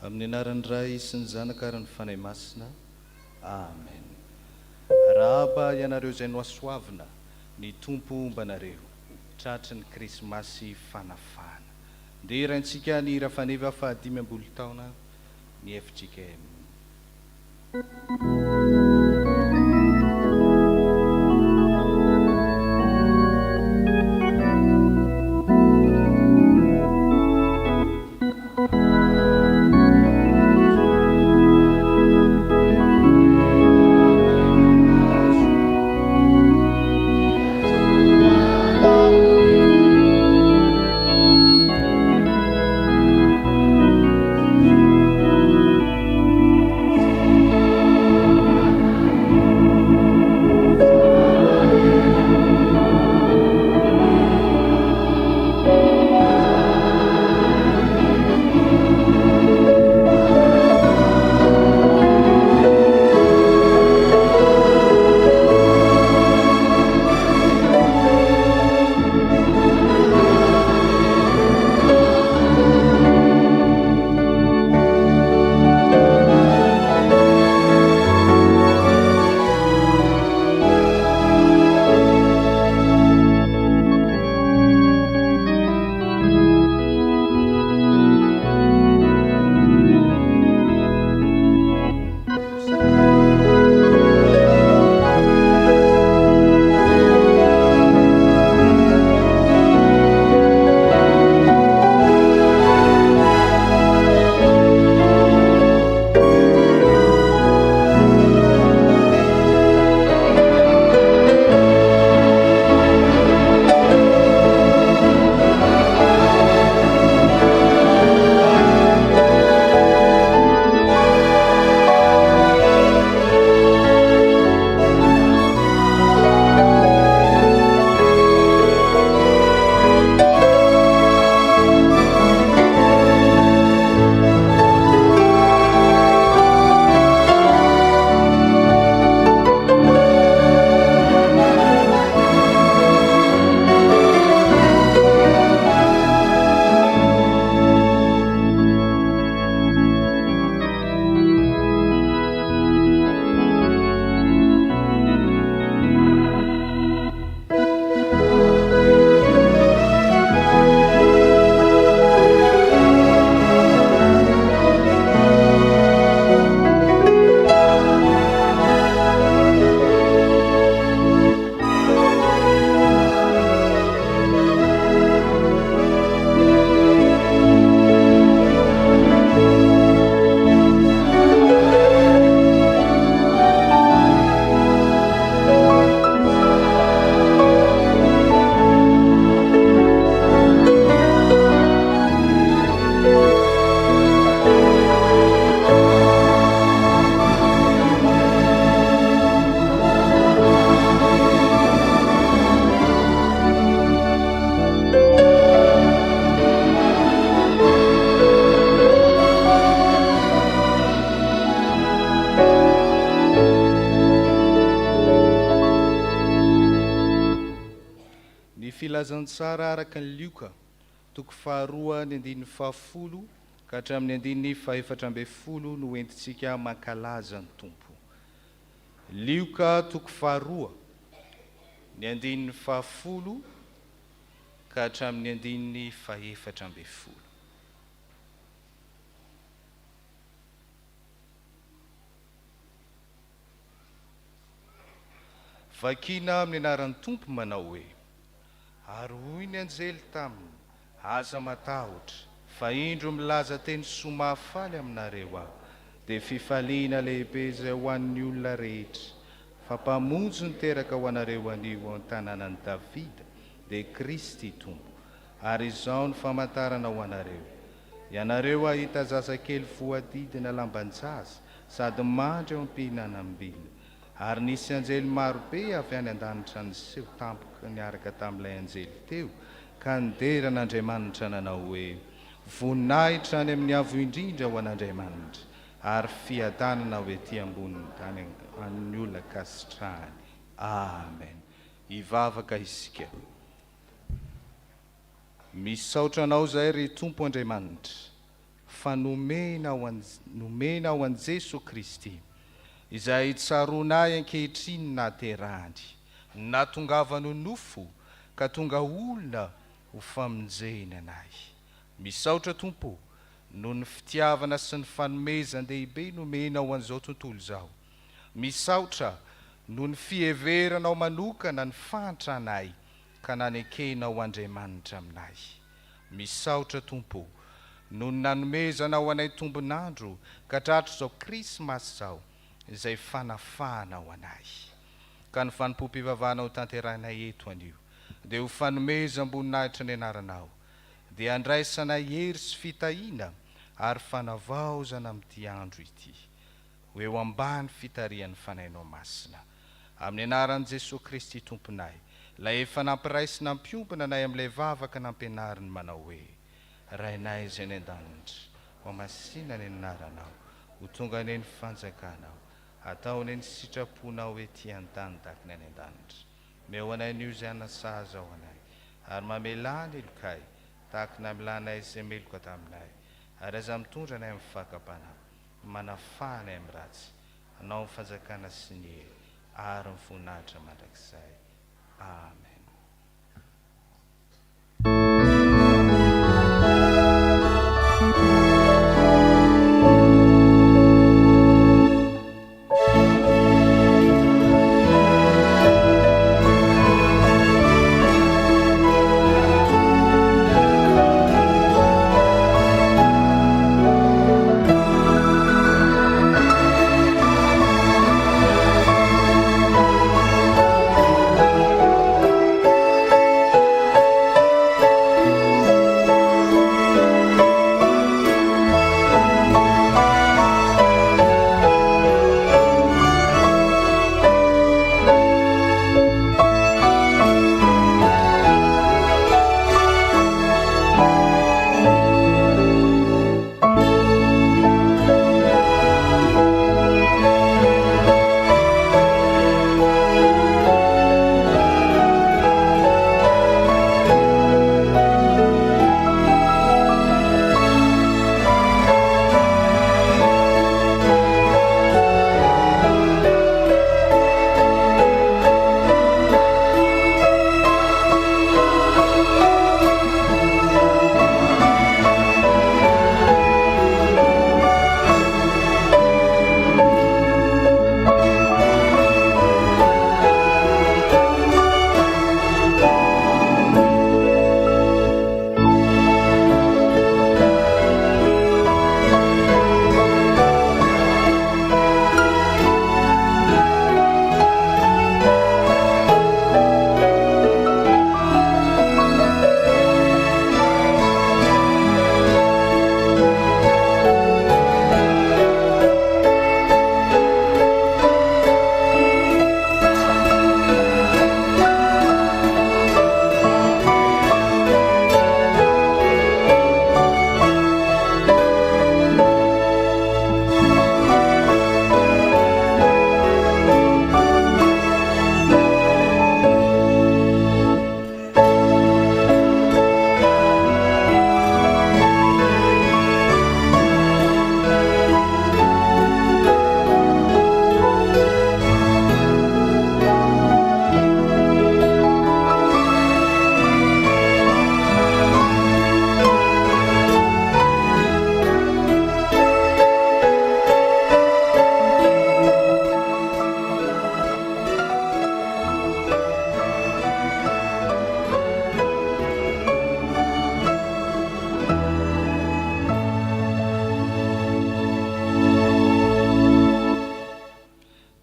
Amin'ny anaran'ny Ray sy ny Zanaka ary ny Fanahy Masina. Amen. Rahaba ianareo izay noasoavina, ny Tompo ombanareo, tratry ny Krismasy fanafana. Dia iraintsika ny hira faneva fa 5 taona ny 𝗞𝗥𝗜𝗦𝗦. Filazantsara araka ny lioka toko faharoa ny 10 ka hatramin'ny 14 no entintsika mankalaza ny Tompo. Lioka toko faharoa ny 10 ka hatramin'ny 14. Vakina amin'ny anaran'ny Tompo manao hoe: ary hoy ny anjely taminy, aza matahotra fa indro milaza teny soa mahafaly aminareo aho, dia fifaliana lehibe izay ho an'ny olona rehetra, fa mpamonjy niteraka ho anareo anio an-tanànan'i Davida, dia Kristy Tompo, ary izao ny famantarana ho anareo. Ianareo ahita zazakely voadidina lamban-jaza sady mandry eo am-pihinanam-bilona. Ary nisy anjely marobe avy any an-danitra niseho tampoka niaraka tamin'ilay anjely teo, ka nidera n'Andriamanitra nanao hoe: voninahitra any amin'ny avo indrindra ho an'Andriamanitra, ary fiadanana ho etỳ amboniny tany amin'ny olona kasitrahany. Amen. Hivavaka isika. Misaotra anao izay ry Tompo Andriamanitra, fa nomena ho an Jesosy Kristy izay tsaronay ankehitriny naterahany natongavano nofo ka tonga olona ho famonjeny anay. Misaotra Tompo noho ny fitiavana sy ny fanomezan-dehibe nomena ho an'izao tontolo izao. Misaotra noho ny fieveranao manokana ny fantatra anay ka nanekena ho Andriamanitra aminay. Misaotra Tompo noho ny nanomezana ho anay tombonandro ka tratra izao Krismasy izao izay fanafana ho anay. Ka ny fanompo-pivavahana ho tanterahinay eto anio dia ho fanomeza amboninahitra ny anaranao, dia andraisanay hery sy fitahiana ary fanavaozana amin'ity andro ity ho eo ambany fitarian'ny fanainao masina. Amin'ny anaran'i Jesosy Kristy Tomponay, ilay efa nampiraisy nampiompona anay amin'ilay vavaka nampianariny manao hoe: Rainay izay ny an-danitra, ho masinany ny anaranao, ho tonga ny fanjakanao, ataony ny sitraponao ety an-tany tahaka ny any an-danitra. Meo anay n'io izay anasaza ao anay, ary mamelany elokay tahaka na milanay izay meloka taminay, ary aza mitondra anay amin'ny fakapana, manafana amin'ny ratsy, anao ny fanjakana sy ny hery ary ny voninahitra mandrakizay. Amen.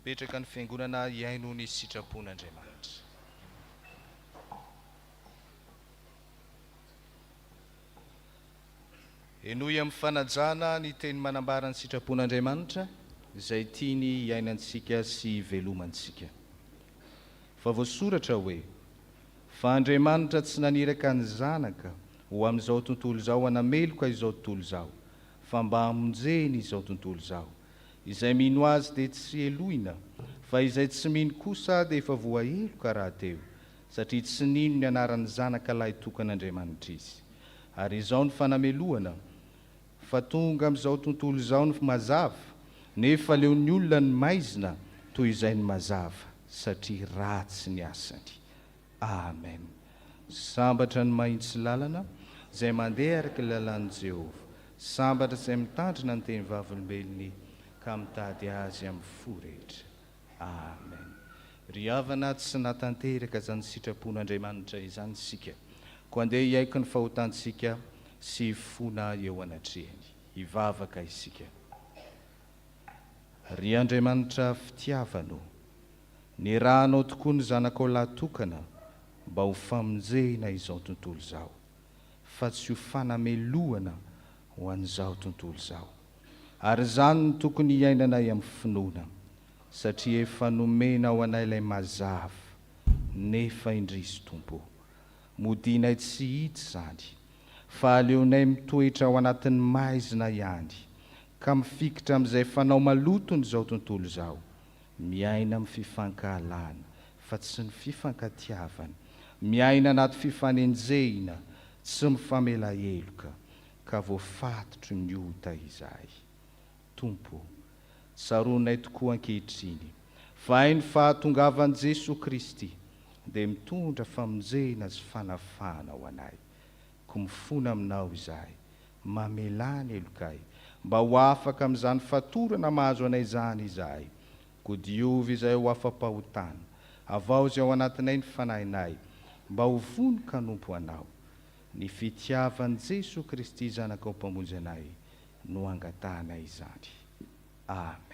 Petraka ny fiangonana iaino ny sitrapon'Andriamanitra. Enoy amin'ny fanajana ny teny manambara ny sitrapon'Andriamanitra izay tiany iainantsika sy velomantsika. Fa voasoratra hoe: fa Andriamanitra tsy naniraka ny zanaka ho amin'izao tontolo izao hanameloka izao tontolo izao, fa mba hamonjeny izao tontolo izao. Izay mino azy dia tsy eloina, fa izay tsy mino kosa dia efa voaheloka raha teo, satria tsy nino ny anaran'ny zanaka lahy tokan'Andriamanitra izy. Ary izao ny fanameloana, fa tonga amin'izao tontolo izao ny mazava nefa leon'ny olona ny maizina toy izay ny mazava satria ratsy ny asany. Amen. Sambatra ny mahitsy lalana izay mandeha araka lalàn'i Jehovah, sambatra izay mitandrina ny teny vavolombelony ka mitady azy amin'ny fo rehetra. Amen. Ry havana tsy natanteraka izany sitrapon'Andriamanitra izany isika, ko andeha hiaiky ny fahotantsika sy fona eo anatrehany. Hivavaka isika. Ry Andriamanitra fitiavano, ny rahanao tokoa ny zanakao lahatokana mba ho famonjena izao tontolo izao, fa tsy ho fanamelohana ho an'izao tontolo izao. Ary izany no tokony hiainanay amin'ny finoana, satria efa nomena ho anay ilay mazava, nefa indrisy Tompo. Modinay tsy hita izany, fa aleonay mitoetra ao anatin'ny maizina ihany, ka mifikitra amin'izay fanao malotony izao tontolo izao, miaina amin'ny fifankahalana fa tsy ny fifankatiavana, miaina anaty fifanenjehina tsy mifamela heloka, ka voafatotry ny ota izay. Tompo, tsaronay tokoa ankehitriny, fa hainy fahatongavan'i Jesosy Kristy dia mitondra famonjena sy fanafana ho anay. Ko mifona aminao izahay, mamelany helokay, mba ho afaka amin'izany fatorana mahazo anay izany izahay, ko diovy izay ho afa-pahotana, avao izay ao anatinay ny fanahinay, mba ho vonoka nompo anao. Ny fitiavan'i Jesosy Kristy zanakao mpamonjy anay no angatanay izany. Amen.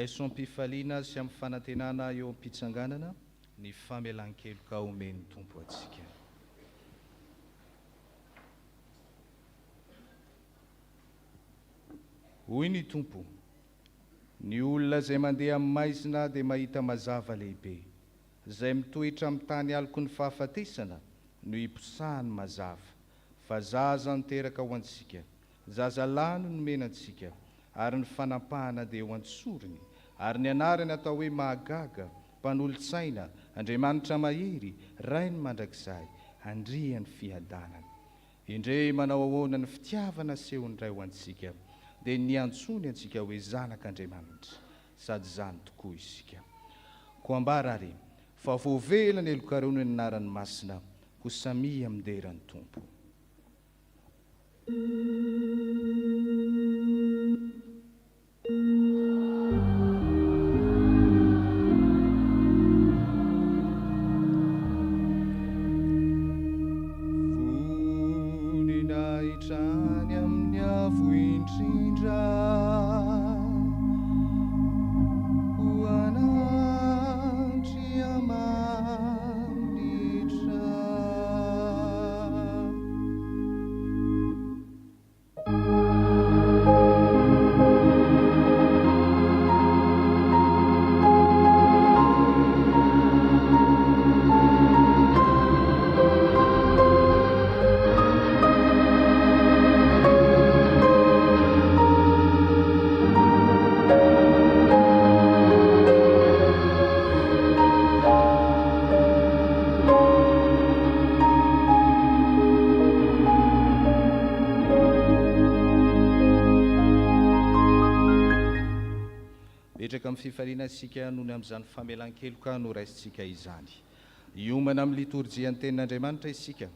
raisom-pifaliana sy amin'ny fanantenana eo am-pitsanganana ny famelan-keloka omen'ny tompo atsika. Hoy ny tompo: ny olona izay mandeha amin'ny maizina dia mahita mazava lehibe, izay mitoetra amin'ny tany aloko ny fahafatesana no hiposahany mazava. Fa zaza niteraka ho antsika, zazalahy no nomenantsika, ary ny fanampahana dia ho antsorony, ary ny anarany atao hoe mahagaga, mpanolo-tsaina, Andriamanitra mahery, Ray ny mandrakizay, Andriany fiadanana. Indre manao ahoana ny fitiavana sehony ray ho antsika, dia niantsony antsika hoe zanak'Andriamanitra, sady zany tokoa isika. Ko ambara ary fa voavela ny elokarono ny anaran'ny masina, ko samia amin'ny deran'ny tompo. Voninahitra ny amin'ny avo indrindra, ho anatry amanitra. Petraka amin'ny fifaliana isika noho ny amin'izany famelan-keloka no raisitsika izany. Hiomana amin'ny liturjia ny tenin'Andriamanitra isika,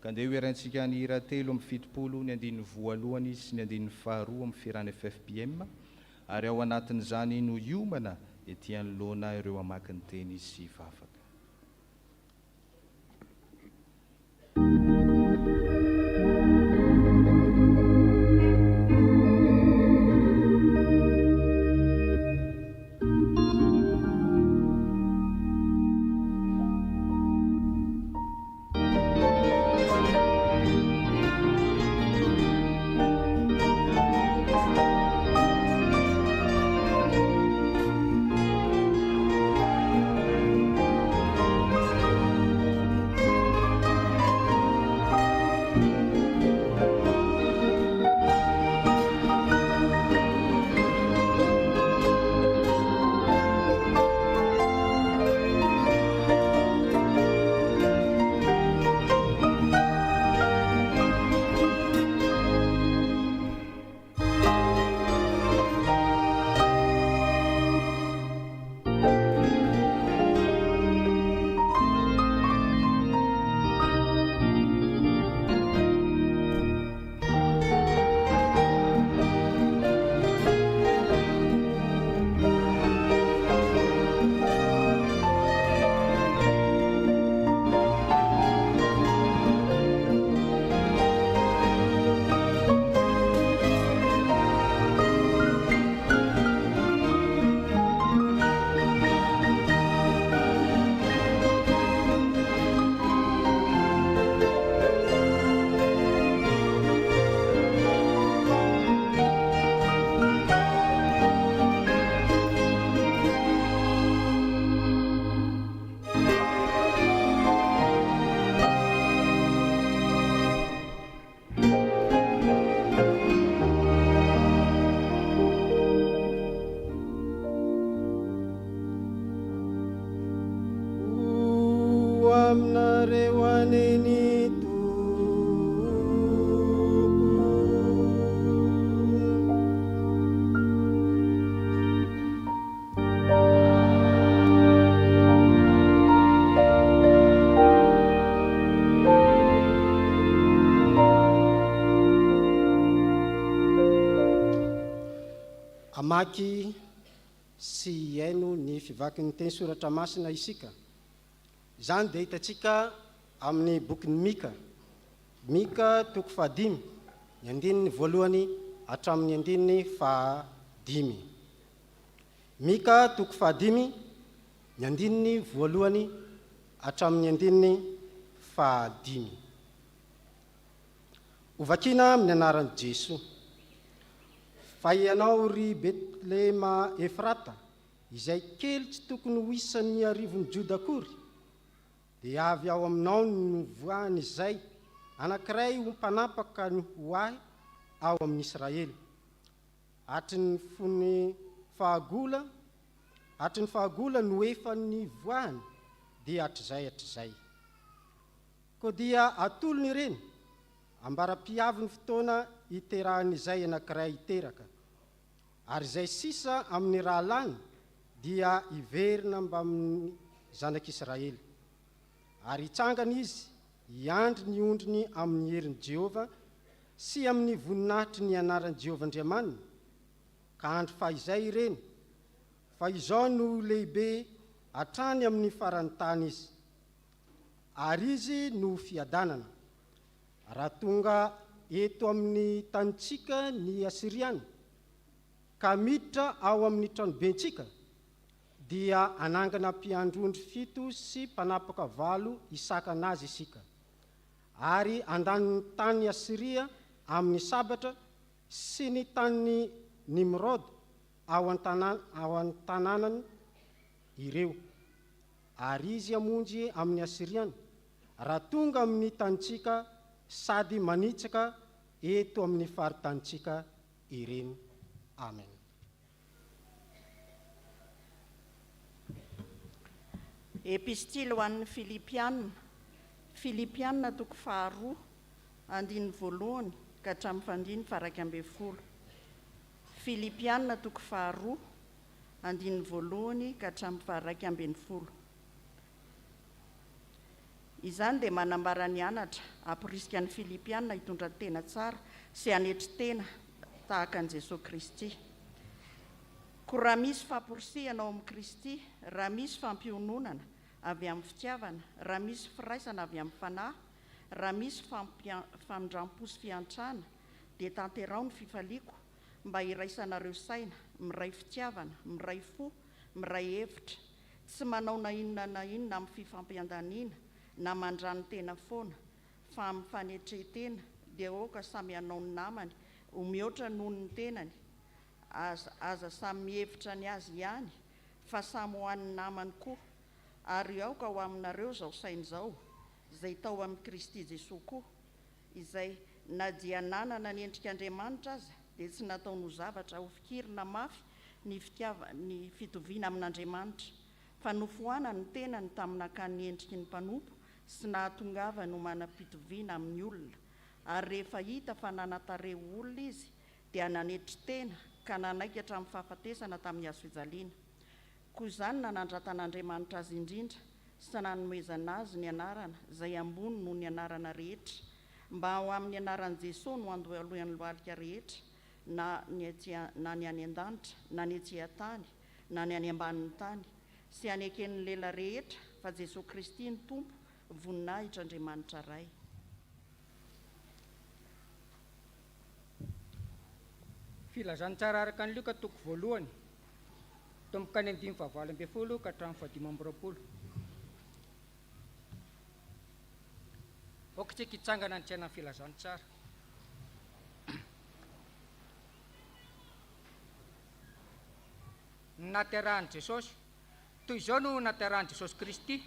ka andeha hoerantsika ny hira telo amin'ny fitopolo, ny andininy voalohany sy ny andininy faharoa amin'ny firany FFPM, ary ao anatin'izany no hiomana etỳ anoloana ireo hamaky ny teny sy vavaka. Amaky sy haino ny fivaky ny teny soratra masina isika. Zany dia hitantsika amin'ny bokin'ny Mika toko 5, ny andininy voalohany hatramin'ny andininy 5. Mika toko fahadimy ny andininy voalohany hatramin'ny andininy fahadimy. Ovakina amin'ny anaran'i Jesoa. Fa ianao ry Betlehema Efrata, izay kely tsy tokony ho isan'ny arivon'ny Joda akory, dia avy ao aminao no voany izay anankiray ho mpanapaka ho ahy ao amin'ny Israely. Hatry ny fahagola no efa ny voany dia hatr'izay. Koa dia atolony ireny ambara-piavy ny fotoana iterahan'izay anankiray iteraka, ary izay sisa amin'ny raha lany dia iverina mba amin'ny zanak'Israely. Ary hitsangana izy hiandry ny ondriny amin'ny herin'i Jehova sy amin'ny voninahitry ny anaran'i Jehova Andriamanina, ka andro fahizay ireny, fa izao no lehibe hatrany amin'ny faran'ny tany izy. Ary izy no fiadanana raha tonga eto amin'ny tanitsika ny Asiriana, ka miditra ao amin'ny tranobentsika, dia anangana mpiandrondry 7 sy mpanapaka 8 isaka anazy isika. Ary andaniny tany Asiria amin'ny sabatra sy ny tany Nimrod ao an-tanànany ireo. Ary izy amonjy amin'ny Asiriana raha tonga amin'ny tanitsika sady manitsaka eto amin'ny faritanitsika ireny. Amen. Epistily ho an'ny Filipianina toko 2 andiny voalohany ka hatramin'ny fandiny faraika ambin'ny folo. Filipianina toko 2 andiny voalohany ka hatramin'ny faraika ambin'ny folo. Izany dia manambara ny anatra hamporisika ny Filipianina hitondra tena tsara sy hanetry tena tahaka an'i Jesosy Kristy. Ko raha misy famporisihana ao amin'ny Kristy, raha misy fampiononana avy amin'ny fitiavana, raha misy firaisana avy amin'ny fanahy, raha misy famindram-po sy fiantrana, dia tanterao ny fifaliako mba hiraisanareo saina, miray fitiavana, miray fo, miray hevitra, tsy manao na inona amin'ny fifampiandaniana, na mandrano tena foana, fa amin'ny fanetretena dia oka samy hanao ny namany ho mihoatra noho ny tenany, aza samy mihevitra ny azy ihany, fa samy ho an'ny namany koa. Ary aoka ho aminareo zao saina izao, izay tao amin'ny Kristy Jesosy koa, izay na dia nanana ny endrik'Andriamanitra aza, dia tsy nataony ho zavatra ho fikirina mafy ny fitoviana amin'Andriamanitra, fa nofohana ny tenany tamin'akany endriky ny mpanompo sy nahatongava no manam-pitoviana amin'ny olona. Ary rehefa hita fa nanatare olona izy, dia nanetry tena ka nanaikatra amin'ny fahafatesana tamin'ny hazo fijaliana. Koa izany nanandratan'Andriamanitra azy indrindra sy nanomezana azy ny anarana izay ambony noho ny anarana rehetra, mba ao amin'ny anaran'i Jesosy no andohalohan'ny lohalika rehetra, na ny any an-danitra, na ny etsy tany, na ny any ambanin'ny tany, sy haneken'ny lela rehetra fa Jesosy Kristy ny tompo, voninahitra Andriamanitra ray. Filazany tsara araka ny lioka toko voalohany tomboka ny 5:20 ka hatramin'ny 5:20. Okitsika hitsangana ny tsaina ny filazany tsara. Naterahany Jesosy, toy izao no naterahany Jesosy Kristy.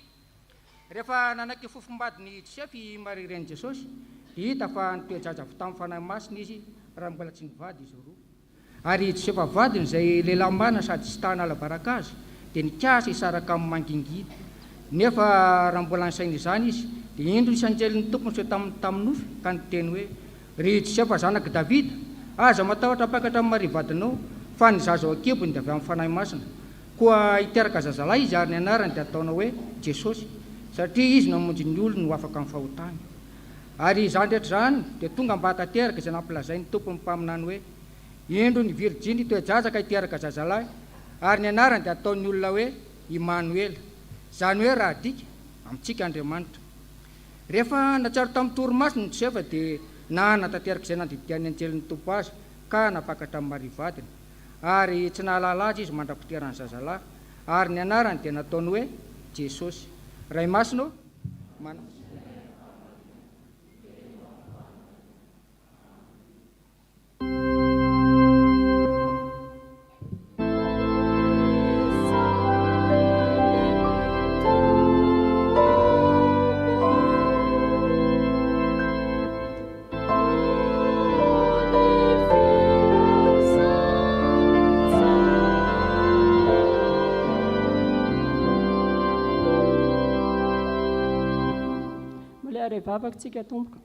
Rehefa nanaiky fofombady ny Josefy mariren'i Jesosy, hita fa nitoejaja avy tamin'ny fanahy masina izy raha mbola tsy nivady izy roa. Ary Josefa vadiny izay lehilahy mana sady tsy tahanala baraka azy, dia nikasa hisaraka amin'ny mangingina. Nefa raha mbola nisaina izany izy, dia indro isanjelin'ny tompony sy tamin'ny nofy ka niteny hoe: ry Josefa zanaky Davida, aza matahotra pakatra amin'ny marivadinao, fa ny zaza ao an-kibony dia avy amin'ny fanahy masina. Koa hiteraka zazalahy izy ary ny anarany dia ataonao hoe Jesosy, satria izy namonjy ny olona no afaka amin'ny fahotany. Ary izany rehetra zany dia tonga mba hatateraka izay nampilazai ny tompony mpaminany hoe: indro ny Virjiny toe-jaja ka hiteraka zazalahy, ary ny anarany dia ataon'ny olona hoe Immanuela, zany hoe raha dika amintsika Andriamanitra. Rehefa natsaro tamin'ny torimasina ny Josefa dia nahana tanteraka izay nandiditian'ny anjelin'ny tompo azy ka napakatra amin'ny marivadiny. ary tsy nahalala azy izy mandrapiterany zazalahy ary ny anarany dia nataony hoe Jesosy. Ray masino vavakantsika tompoka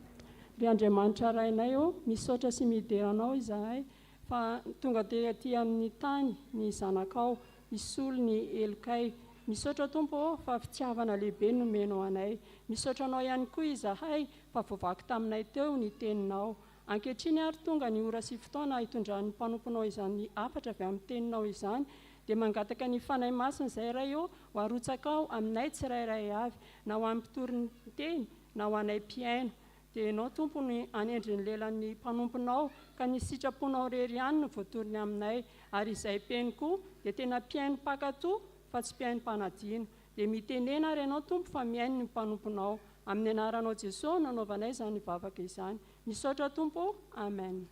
ry Andriamanitra rainay misaotra sy mideranao izahay fa tonga ty amin'ny tany ny zanakao isolo ny elokay. Misaotra tompo fa fitiavana lehibe nomenao anay. Misaotra anao ihany koa izahay fa voavaky taminay teo ny teninao. Ankehitriny ary tonga ny ora sy fotoana hitondran'ny mpanomponao izany afatra avy amin'ny teninao izany dia mangataka ny fanahy masina izay ray ho arotsakao aminay tsirairay avy na ho amin'ny mpitory ny teny na ho anay mpiaino. Dia ianao tompony anendriny lelan'ny mpanomponao ka ny sitraponao rery ihany no voatoriny aminay ary izay peny koa dia tena mpiaino mpakato fa tsy mpiaino mpanadino. Dia mitenena ary ianao tompo fa miaino ny mpanomponao. Amin'ny anaranao Jesosy nanaovanay izany vavaka izany. Misaotra tompo. Amen.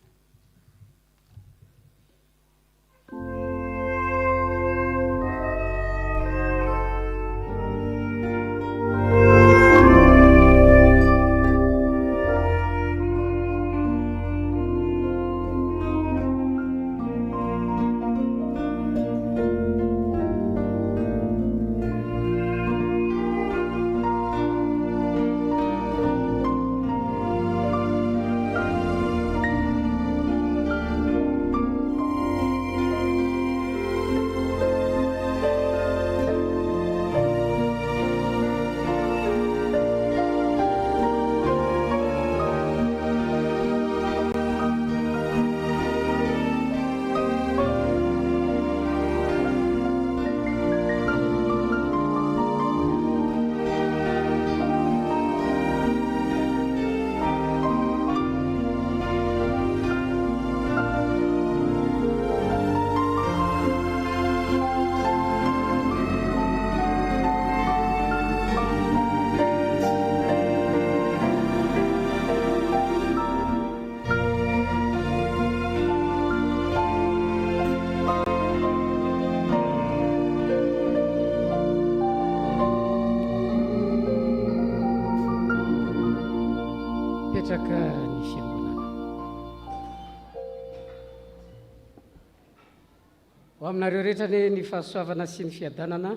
Aminareo rehetra ny fahasoavana sy ny fiadanana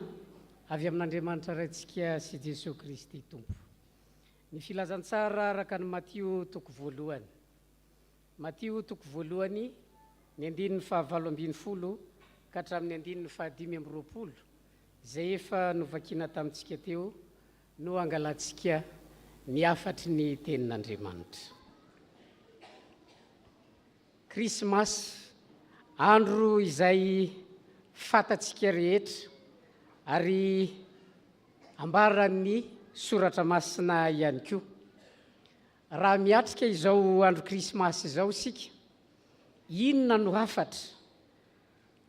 avy amin'Andriamanitra raintsika sy Jesosy Kristy tompo. Ny filazantsara araka ny Matio toko voalohany. Matio toko voalohany ny 9:20 ka hatramin'ny 9:520 izay efa novakiana tamintsika teo no angalantsika ny afatry ny tenin'Andriamanitra. Krismasy, andro izay fatatsika rehetra ary ambaran'ny soratra masina ihany koa. Raha miatrika izao andro krismasy izao sika, inona no hafatra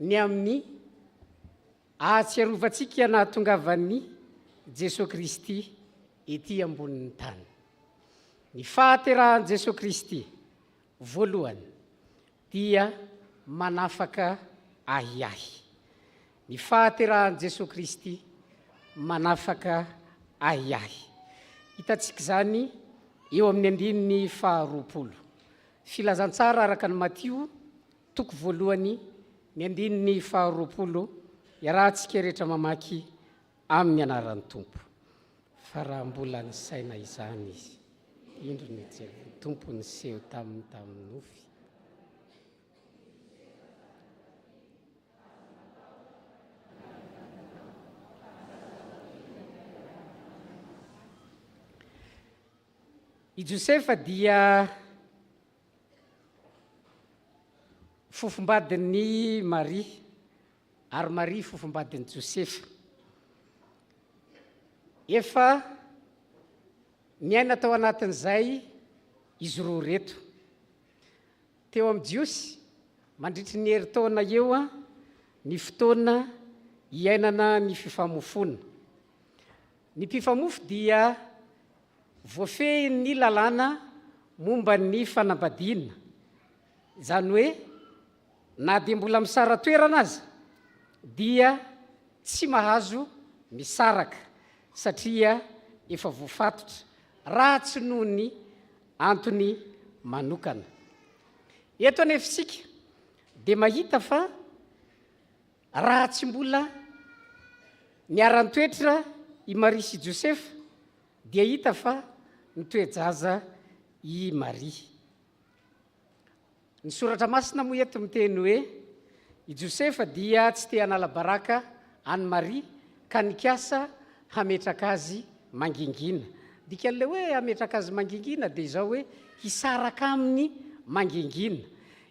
ny amin'ny ahatsiarovatsika nahatongavan'ny Jesosy Kristy ety ambonin'ny tany. Ny fahaterahan'i Jesosy Kristy voalohany dia manafaka ahiahy. Ny fahaterahan'i Jesosy Kristy manafaka ahiahy. Hitantsika izany eo amin'ny 20:20. Filazantsara araka ny Matio toko voalohany ny 20:20 iarahantsika rehetra mamaky amin'ny anaran'ny Tompo. Fa raha mbola ny saina izany izy, indro ny Tompo ny seho tamin'ny nofy. I Josefa dia fofombadin'ny Maria ary Maria fofombadin'ny Josefa. Efa niaina tao anatin'izay izy roa reto. Teo amin'ny Jiosy mandritry ny heri-taona eo a ny fotoana iainana ny fifamofona. Ny mpifamofo dia voafehiny lalàna momba ny fanambadiana, zany hoe na dia mbola misara toerana aza dia tsy mahazo misaraka satria efa voafatotra raha tsy noho ny antony manokana. Eto anefa isika dia mahita fa raha tsy mbola niara-nitoetra i Maria sy Josefa dia hita fa nitoejaza i Maria. Ny soratra masina moa eto miteny hoe i Josefa dia tsy te hanala baraka any Maria ka nikasa hametraka azy mangingina. Dikan'ilay hoe hametraka azy mangingina dia izao hoe hisaraka aminy mangingina.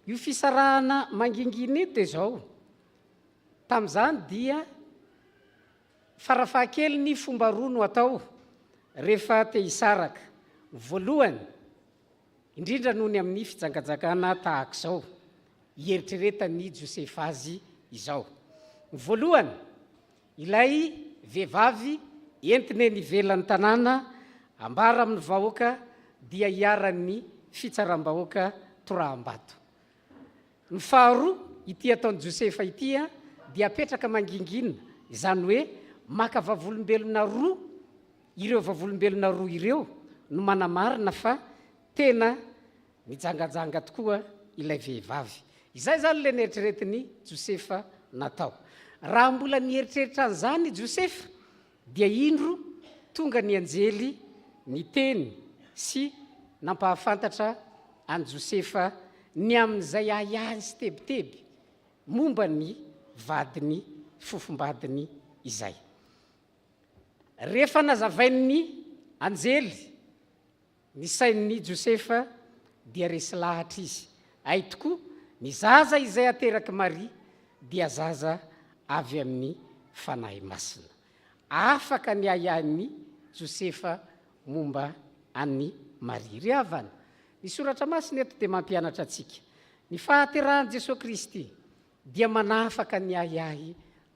Io fisarahana mangingina io dia izao. Tamin'izany dia farafahakely ny fomba roa no atao rehefa te hisaraka. Voalohany, indrindra noho ny amin'ny fijangajakana tahaka izao, hieritrereta-ny Josefa azy izao. Voalohany, ilay vehivavy entiny eny ivelan'ny tanàna ambara amin'ny vahoaka dia hiara-ny fitsaram-bahoaka toraham-bato. Ny faharoa, ity ataon'ny Josefa ity dia apetraka mangingina, izany hoe maka vavolombelona roa, ireo vavolombelona roa ireo no manamarina fa tena mijangajanga tokoa ilay vehivavy. Izay zany ilay nieritreretiny Josefa natao. Raha mbola nieritreritra an'izany Josefa dia indro tonga ny anjely niteny sy nampahafantatra any Josefa ny amin'izay ahiahy sy tebiteby momba ny vadiny fofombadiny izay. Rehefa nazavain'ny anjely ny sain'ny Josefa dia resy lahatra izy. Ay tokoa ny zaza izay ateraky Maria dia zaza avy amin'ny fanahy masina. Afaka ny ahiahin'ny Josefa momba any Maria. Ry havana, ny soratra masina eto dia mampianatra antsika. Ny fahaterahan'i Jesosy Kristy dia manafaka ny ahiahy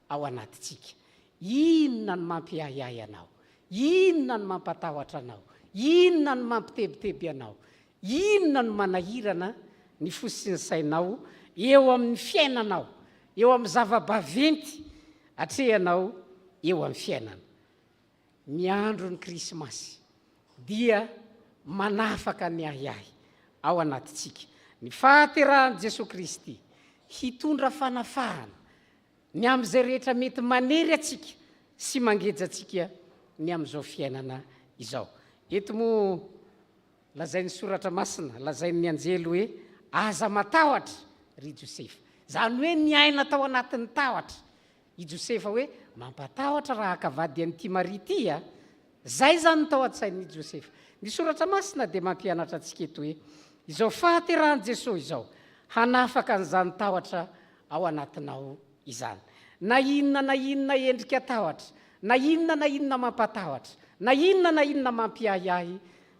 ao anatitsika. Inona ny mampiahiahy anao? Inona ny mampatahotra anao? Inona ny mampitebiteby anao? Inona ny manahirana ny fo sy ny sainao eo amin'ny fiainanao, eo amin'ny zava-baventy atrehanao eo amin'ny fiainana? Ny andro ny Krismasy dia manafaka ny ahiahy ao anatitsika. Ny fahaterahan'i Jesosy Kristy hitondra fanafahana ny amin'izay rehetra mety manery atsika sy mangeja atsika ny amin'izao fiainana izao. Eto moa lazain'ny soratra masina, lazain'ny anjely hoe aza matahotra ry Josefa. Zany hoe ny aina tao anatin'ny tahotra i Josefa hoe mampatahotra raha hakavady an'ity Maria ity a. Zay zany tao an-tsain'i Josefa. Ny soratra masina dia mampianatra antsika eto hoe izao fahaterahan'i Jesosy izao hanafaka an'izany tahotra ao anatinao izany. Na inona endrika tahotra, na inona mampatahotra, na inona mampiahiahy,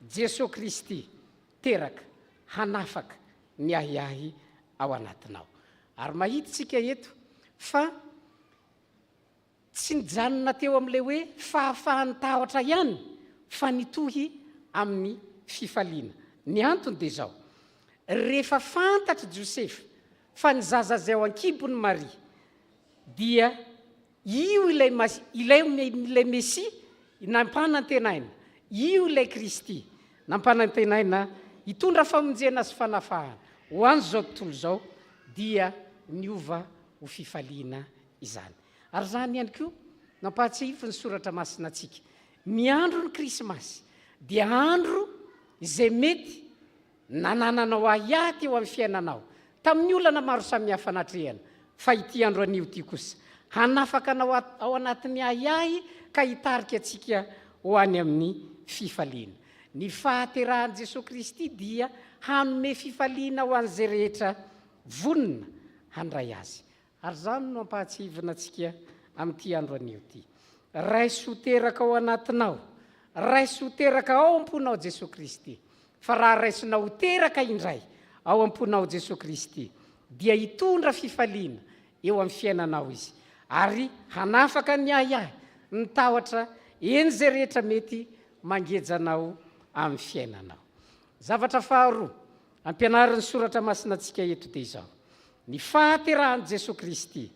Jesosy Kristy teraka hanafaka ny ahiahy ao anatinao. Ary mahitsika eto fa tsy nijanona teo amin'ilay hoe fahafahan'ny tahotra ihany fa nitohy amin'ny fifaliana. Ny antony dia izao, rehefa fantatra Josefa fa ny zaza zay ao ankibony Maria dia io ilay Mesia nampanantenaina, io ilay Kristy nampanantenaina hitondra famonjena sy fanafahana ho an'izao tontolo izao dia niova ho fifaliana izany. Ary zany ihany koa nampahatsiaro ny soratra masina antsika. Ny andro ny Krismasy dia andro izay mety nanananao ahiahy teo amin'ny fiainanao tamin'ny olana maro samihafa natrehana, fa ity andro anio ity kosa hanafaka anao ao anatin'ny ahiahy ka hitarika atsika ho any amin'ny fifaliana. Ny fahaterahan'i Jesosy Kristy dia hanome fifaliana ho an'izay rehetra vonona handray azy. Ary zany no ampahatsivana atsika amin'ity andro anio ity. Raiso teraka ao anatinao, raiso teraka ao am-ponao Jesosy Kristy. Fa raha raisinao teraka indray ao am-ponao Jesosy Kristy dia hitondra fifaliana eo amin'ny fiainanao izy ary hanafaka ny ahiahy ny tahotra eny zay rehetra mety mangejanao amin'ny fiainanao. Zavatra faharoa ampianarin'ny soratra masinantsika eto dia izao: ny fahaterahan'i Jesosy Kristy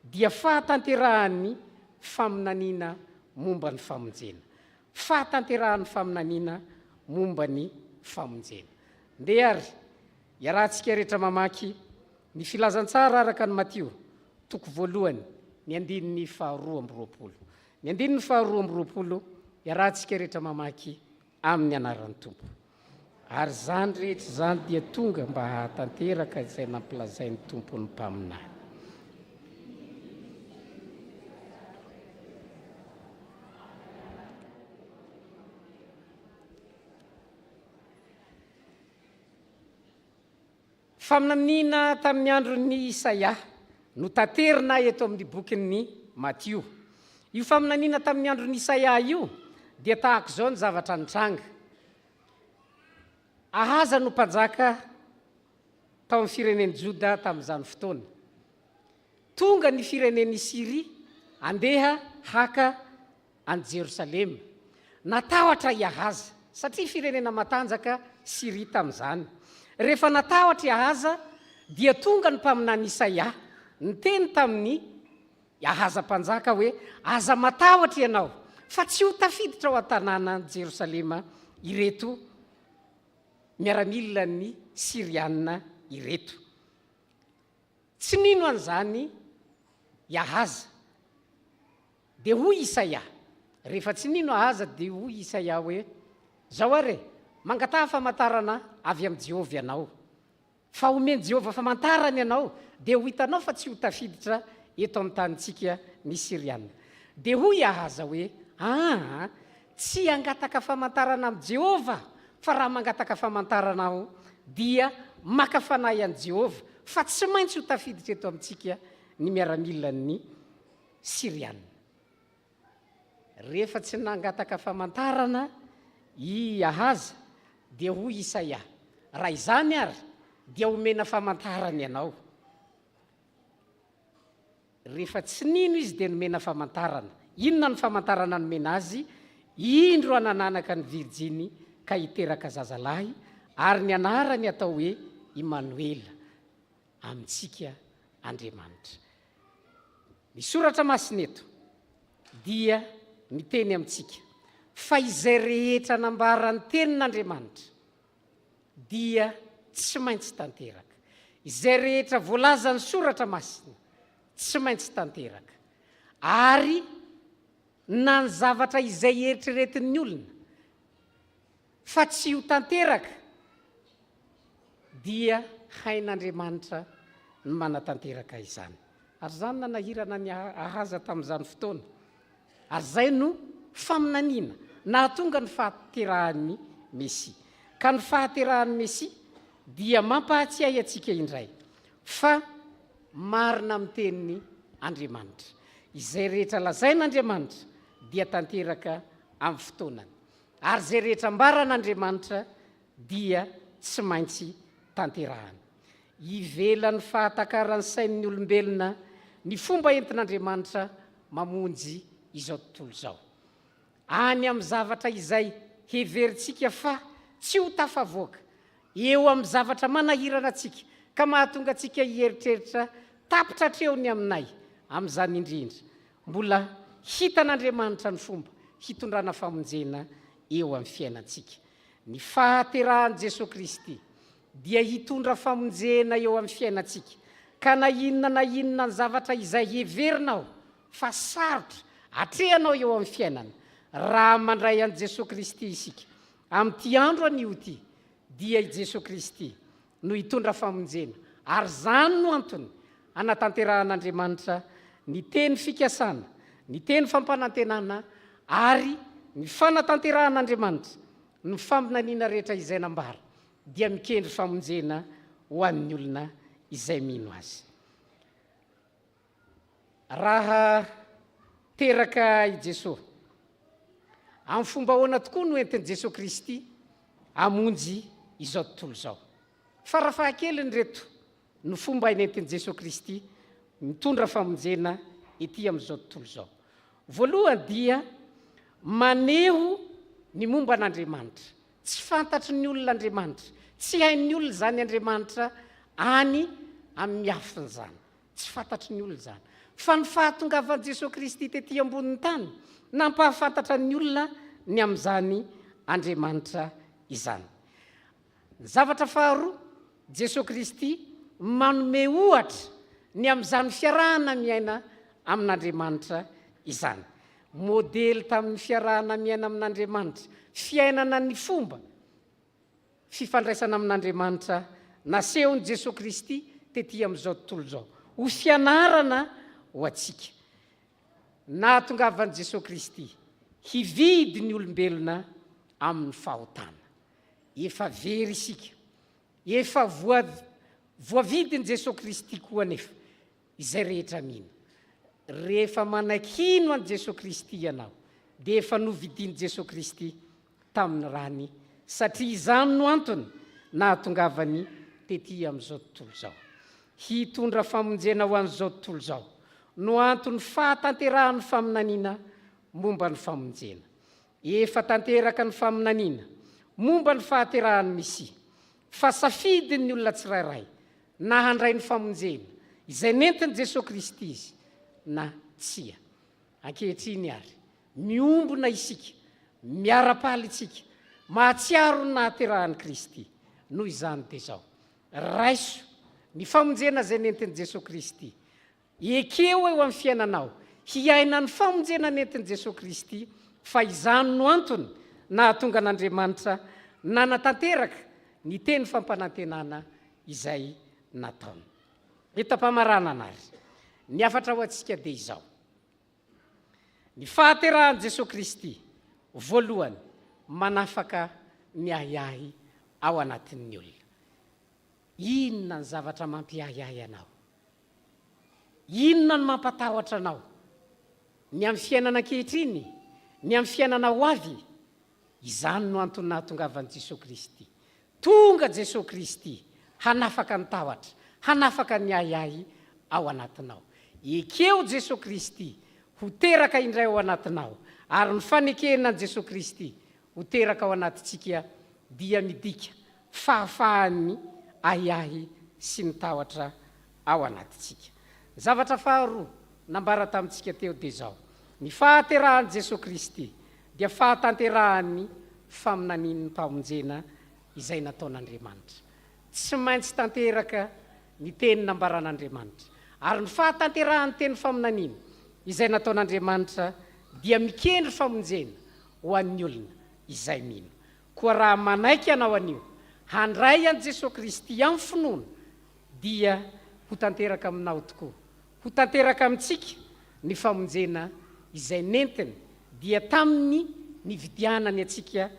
dia fahatanterahan'ny faminaniana momba ny famonjena. Fahatanterahan'ny faminaniana momba ny famonjena. Ndeha ary iarahantsika rehetra mamaky ny filazantsara araka ny Matio toko voalohany ny andininy 2:20. Ny andininy 2:20 iarahantsika rehetra mamaky amin'ny anaran'ny Tompo. Ary zany rehetra zany dia tonga mba hahatanteraka izay nampilazain'ny Tompo ny mpaminany. Faminaniana tamin'ny andron'ny Isaia no tanterina eto amin'ny bokin'ny Matio. Io faminaniana tamin'ny andron'ny Isaia io dia tahaka izao ny zavatra nitranga. Ahaza no mpanjaka tao amin'ny firenen'i Joda tamin'izany fotoana. Tonga ny firenen'i Siria andeha haka any Jerosalema. Natahotra i Ahaza satria firenena matanjaka Siria tamin'izany. Rehefa natahotra i Ahaza dia tonga ny mpaminany Isaia niteny tamin'ny Ahaza mpanjaka hoe: aza matahotra ianao fa tsy ho tafiditra ao an-tanàna Jerosalema ireto miaramila ny Siriana ireto. Tsy nino an'izany i Ahaza dia hoy Isaia. Rehefa tsy nino Ahaza dia hoy Isaia hoe: zao are, mangataha famantarana avy amin'ny Jehovah ianao. Fa omeny Jehovah famantarana ianao dia ho hitanao fa tsy ho tafiditra eto amin'ny tanintsika ny Siriana. Dia hoy Ahaza hoe: tsy angataka famantarana amin'ny Jehovah, fa raha mangataka famantarana aho dia maka fanahy an'i Jehovah, fa tsy maintsy ho tafiditra eto amintsika ny miaramilan'ny Siriana. Rehefa tsy nangataka famantarana i Ahaza dia hoy Isaia: raha izany ary dia omena famantarana ianao. Rehefa tsy nino izy dia nomena famantarana. Inona ny famantarana nomena azy? Indro anananaka ny Virjiny ka hiteraka zazalahy, ary ny anarany atao hoe Imanoela, amintsika Andriamanitra. Ny soratra masina eto dia miteny amintsika fa izay rehetra nambarany tenin'Andriamanitra dia tsy maintsy tanteraka. Izay rehetra voalazany soratra masina tsy maintsy tanteraka. Ary na ny zavatra izay eritreretin'ny olona fa tsy ho tanteraka dia hain'Andriamanitra ny manatanteraka izany. Ary zany nanahirana ny Ahaza tamin'izany fotoana. Ary zay no faminaniana nahatonga ny fahaterahan'ny Mesia. Ka ny fahaterahan'ny Mesia dia mampahatsiahy atsika indray fa marina amin'ny tenin'ny Andriamanitra. Izay rehetra lazain'Andriamanitra dia tanteraka amin'ny fotoanany. Ary zay rehetra mbaran'Andriamanitra dia tsy maintsy tanterahana. Ivelan'ny fahatakaran'ny sain'ny olombelona ny fomba entin'Andriamanitra mamonjy izao tontolo izao. Any amin'ny zavatra izay heverintsika fa tsy ho tafavoaka eo amin'ny zavatra manahirana atsika ka mahatonga atsika hieritreritra tapitra hatreo ny aminay amin'izany indrindra. Mbola hitan'Andriamanitra ny fomba hitondrana famonjena eo amin'ny fiainantsika. Ny fahaterahan'i Jesosy Kristy dia hitondra famonjena eo amin'ny fiainantsika. Ka na inona ny zavatra izay heverinao fa sarotra hatrehanao eo amin'ny fiainana, raha mandray an'i Jesosy Kristy isika amin'ity andro anio ity, dia i Jesosy Kristy no hitondra famonjena. Ary zany no antony anatanteran'Andriamanitra ny teny fikasana, ny teny fampanantenana ary ny fanatanteran'Andriamanitra ny faminaniana rehetra izay nambara dia mikendry famonjena ho an'ny olona izay mino azy. Raha teraka i Jesosy, amin'ny fomba ahoana tokoa no entin'i Jesosy Kristy hamonjy izao tontolo izao. Farafahakeliny reto no fomba inentin'i Jesosy Kristy mitondra famonjena ety amin'izao tontolo izao. Voalohany dia maneho ny momba an'Andriamanitra. Tsy fantatry ny olon'Andriamanitra, tsy hain'ny olona zany Andriamanitra any amin'ny afiny zany. Tsy fantatry ny olona zany. Fa ny fahatongavan'i Jesosy Kristy tety ambonin'ny tany nampahafantatra ny olona ny amin'izany Andriamanitra izany. Ny zavatra faharoa, Jesosy Kristy manome ohatra ny amin'izany fiarahana miaina amin'Andriamanitra izany. Modely tamin'ny fiarahana miaina amin'Andriamanitra, fiainana ny fomba fifandraisana amin'Andriamanitra nasehon'i Jesosy Kristy tety amin'izao tontolo izao. Ho fianarana ho antsika. Nahatongavan'i Jesosy Kristy hividy ny olombelona amin'ny fahotana. Efa very isika. Efa voavidin'i Jesosy Kristy koa nefa izay rehetra mino. Rehefa manakino an' Jesosy Kristy ianao, dia efa novidian'i Jesosy Kristy tamin'ny rany, satria izany no antony nahatongavany tety amin'izao tontolo izao. Hitondra famonjena ho an'izao tontolo izao no antony fahatanterahan'ny faminaniana momba ny famonjena. Efa tanteraka ny faminaniana momba ny fahaterahan'ny Mesia, fa safidin'ny olona tsirairay na handray ny famonjena izay nentin'i Jesosy Kristy izy na tsia. Ankehitriny ary miombona isika, miara-paly isika, mahatsiaro ny nahaterahan'i Kristy. Noho izany dia izao, raiso ny famonjena izay nentin'i Jesosy Kristy. Ekeo eo amin'ny fiainanao hiaina ny famonjena nentin'i Jesosy Kristy, fa izany no antony nahatonga an'Andriamanitra nanatanteraka ny teny fampanantenana izay nataony. Etam-pamarana anary, ny afatra ho antsika dia izao. Ny fahaterahan'i Jesosy Kristy, voalohany, manafaka ny ahiahy ao anatin'ny olona. Inona ny zavatra mampiahiahy anao? Inona ny mampatahotra anao? Ny amin'ny fiainana ankehitriny, ny amin'ny fiainana ho avy, izany no antony nahatongavan'i Jesosy Kristy. Tonga Jesosy Kristy hanafaka ny tahotra, hanafaka ny ahiahy ao anatinao. Ekeo Jesosy Kristy ho teraka indray ao anatinao, ary ny fanekena an' Jesosy Kristy ho teraka ao anatintsika dia midika fahafahan'ny ahiahy sy ny tahotra ao anatintsika. Zavatra faharoa nambara tamintsika teo dia izao: ny fahaterahan'i Jesosy Kristy dia fahatanterahan'ny faminanian'ny mpamonjena izay nataon'Andriamanitra. Tsy maintsy tanteraka ny teny nambaran'Andriamanitra, ary ny fahatanterahan'ny teny faminaniana izay nataon'Andriamanitra dia mikendry famonjena ho an'ny olona izay mino. Koa raha manaiky ianao anio handray an' Jesosy Kristy amin'ny finoana, dia ho tanteraka aminao tokoa, ho tanteraka amintsika ny famonjena izay nentiny dia tamin'ny nividianany atsika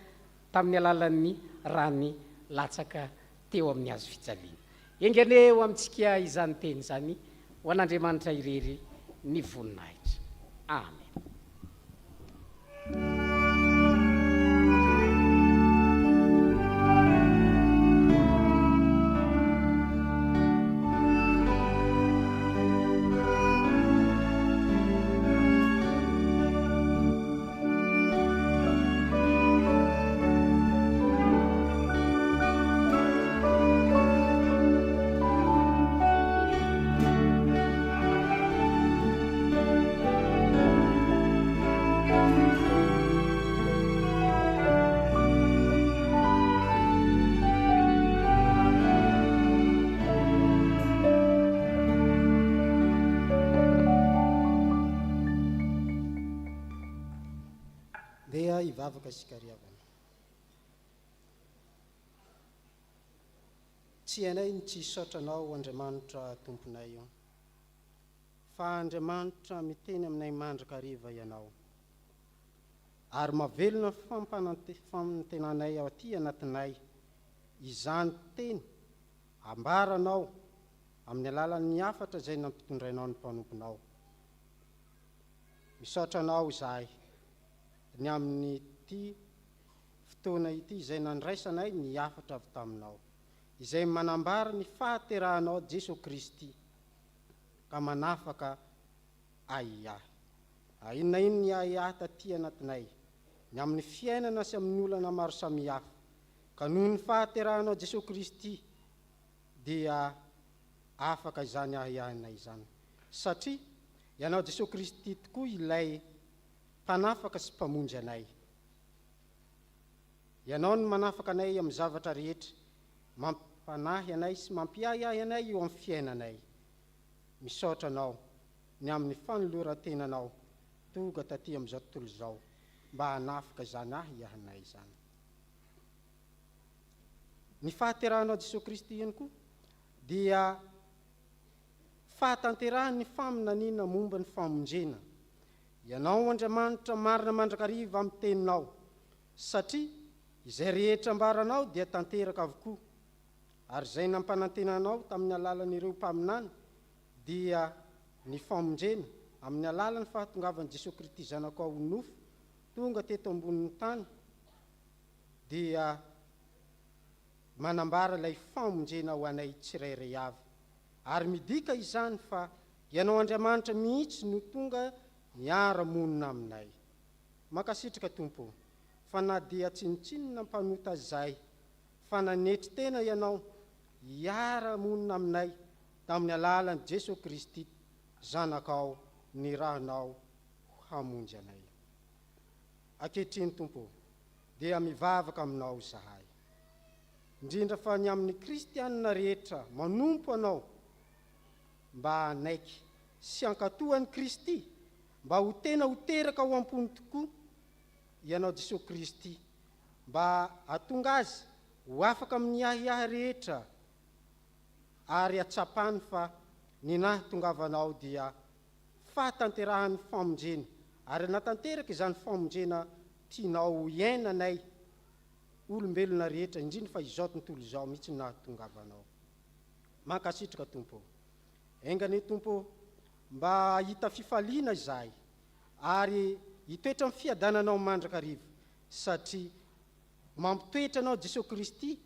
tamin'ny alalan'ny rany latsaka teo amin'ny hazo fijaliana. Engane eo amintsika izany teny izany, ho an'Andriamanitra irery ny voninahitra. Amen. Dia hivavaka isika ry havana. Tsy hainay ny tsy hisaotranao Andriamanitra tomponay io, fa Andriamanitra miteny aminay mandraka hariva ianao, ary mavelona famontenanay ao aty anatinay izany teny ambaranao amin'ny alalan'ny afatra izay nampitondrainao ny mpanomponao. Misaotranao izahay ny amin'ny ity fotoana ity izay nandraisanay ny afatra avy taminao. izay manambara ny fahaterahanao Jesosy Kristy ka manafaka aiahy. Inona ino ny aiahy taty anatinay ny amin'ny fiainana sy amin'ny olana maro samihafa, ka noho ny fahaterahanao Jesosy Kristy dia afaka izany aiahinay izany, satria ianao Jesosy Kristy tokoa ilay mpanafaka sy mpamonjy anay. Ianao no manafaka anay amin'ny zavatra rehetra, mampanahy anay sy mampiahiahy anay eo amin'ny fiainanay. Misaotra anao ny amin'ny fanoloran-tenanao tonga taty amin'izao tontolo izao mba hanafaka izany aiahinay izany. Ny fahaterahanao Jesosy Kristy ihany koa dia fahatanterahany ny faminaniana momba ny famonjena. Ianao Andriamanitra marina mandrakariva amin'ny teninao, satria izay rehetra ambaranao dia tanteraka avokoa, ary izay nampanantenanao tamin'ny alalan'ireo mpaminany dia ny famonjena amin'ny alalan'ny fahatongavan'i Jesosy Kristy zanakao ao nofo tonga teto ambonin'ny tany, dia manambara ilay famonjena ho anay tsirairay avy. Ary midika izany fa ianao Andriamanitra mihitsy no tonga miara-monina aminay. Makasitraka Tompo, fa na dia tsinitsinina mpanota zay, fa nanetry tena ianao hiara-monina aminay tamin'ny alalan'i Jesosy Kristy zanakao ny rahanao hamonjy anay. Ankehitriny Tompo, dia mivavaka aminao zahay, indrindra fa ny amin'ny kristianina rehetra manompo anao mba hanaiky sy hankatohan'ny Kristy mba ho tena ho teraka ho ampony tokoa ianao Jesosy Kristy, mba hatonga azy ho afaka amin'ny ahiahy rehetra, ary atsapany fa ny nahatongavanao dia fahatanterahany famonjena, ary natanteraka izany famonjena tianao iainanay olombelona rehetra, indrindra fa izao tontolo izao mihitsy nahatongavanao. Mankasitraka Tompo, engane Tompo, mba hita fifaliana izahay ary hitoetra amin'ny fiadananao mandrakariva, satria mampitoetra anao Jesosy Kristy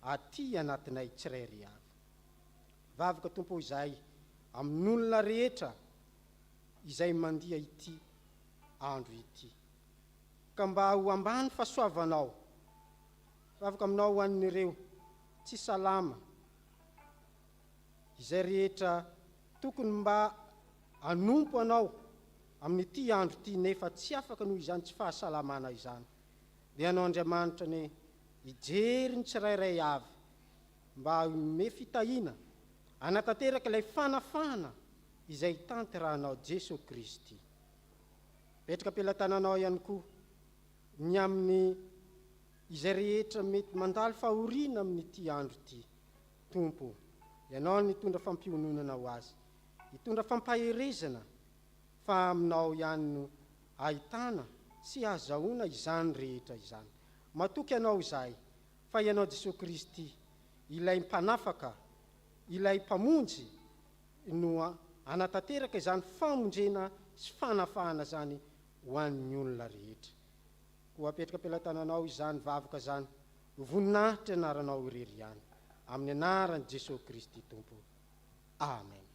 aty anatinay tsirairay avy. Vavaka Tompo izahay amin'olona rehetra izay mandiha ity andro ity, ka mba ho ambany fahasoavanao. Vavaka aminao ho an'ireo tsy salama, izay rehetra tokony mba hanompo anao amin'ity andro ity nefa tsy afaka noho izany tsy fahasalamana izany, dia ianao Andriamanitra ny hijery ny tsirairay avy mba me fitahina hanatanteraka ilay fanafana izay tanterahanao Jesosy Kristy. Petraka am-pelantananao ihany koa ny amin'ny izay rehetra mety mandalo fahoriana amin'ity andro ity. Tompo, ianao nitondra fampiononana ho azy, hitondra fampaherezana, fa aminao ihany no ahitana sy ahazahoana izany rehetra izany. Matoky ianao izahay fa ianao Jesosy Kristy ilay mpanafaka, ilay mpamonjy no anatanteraka izany famonjena sy fanafahana zany ho an'ny olona rehetra. Ho apetraka am-pelantananao izany vavaka zany, voninahitra anaranao irery ihany, amin'ny anaran'i Jesosy Kristy Tompo. Amen.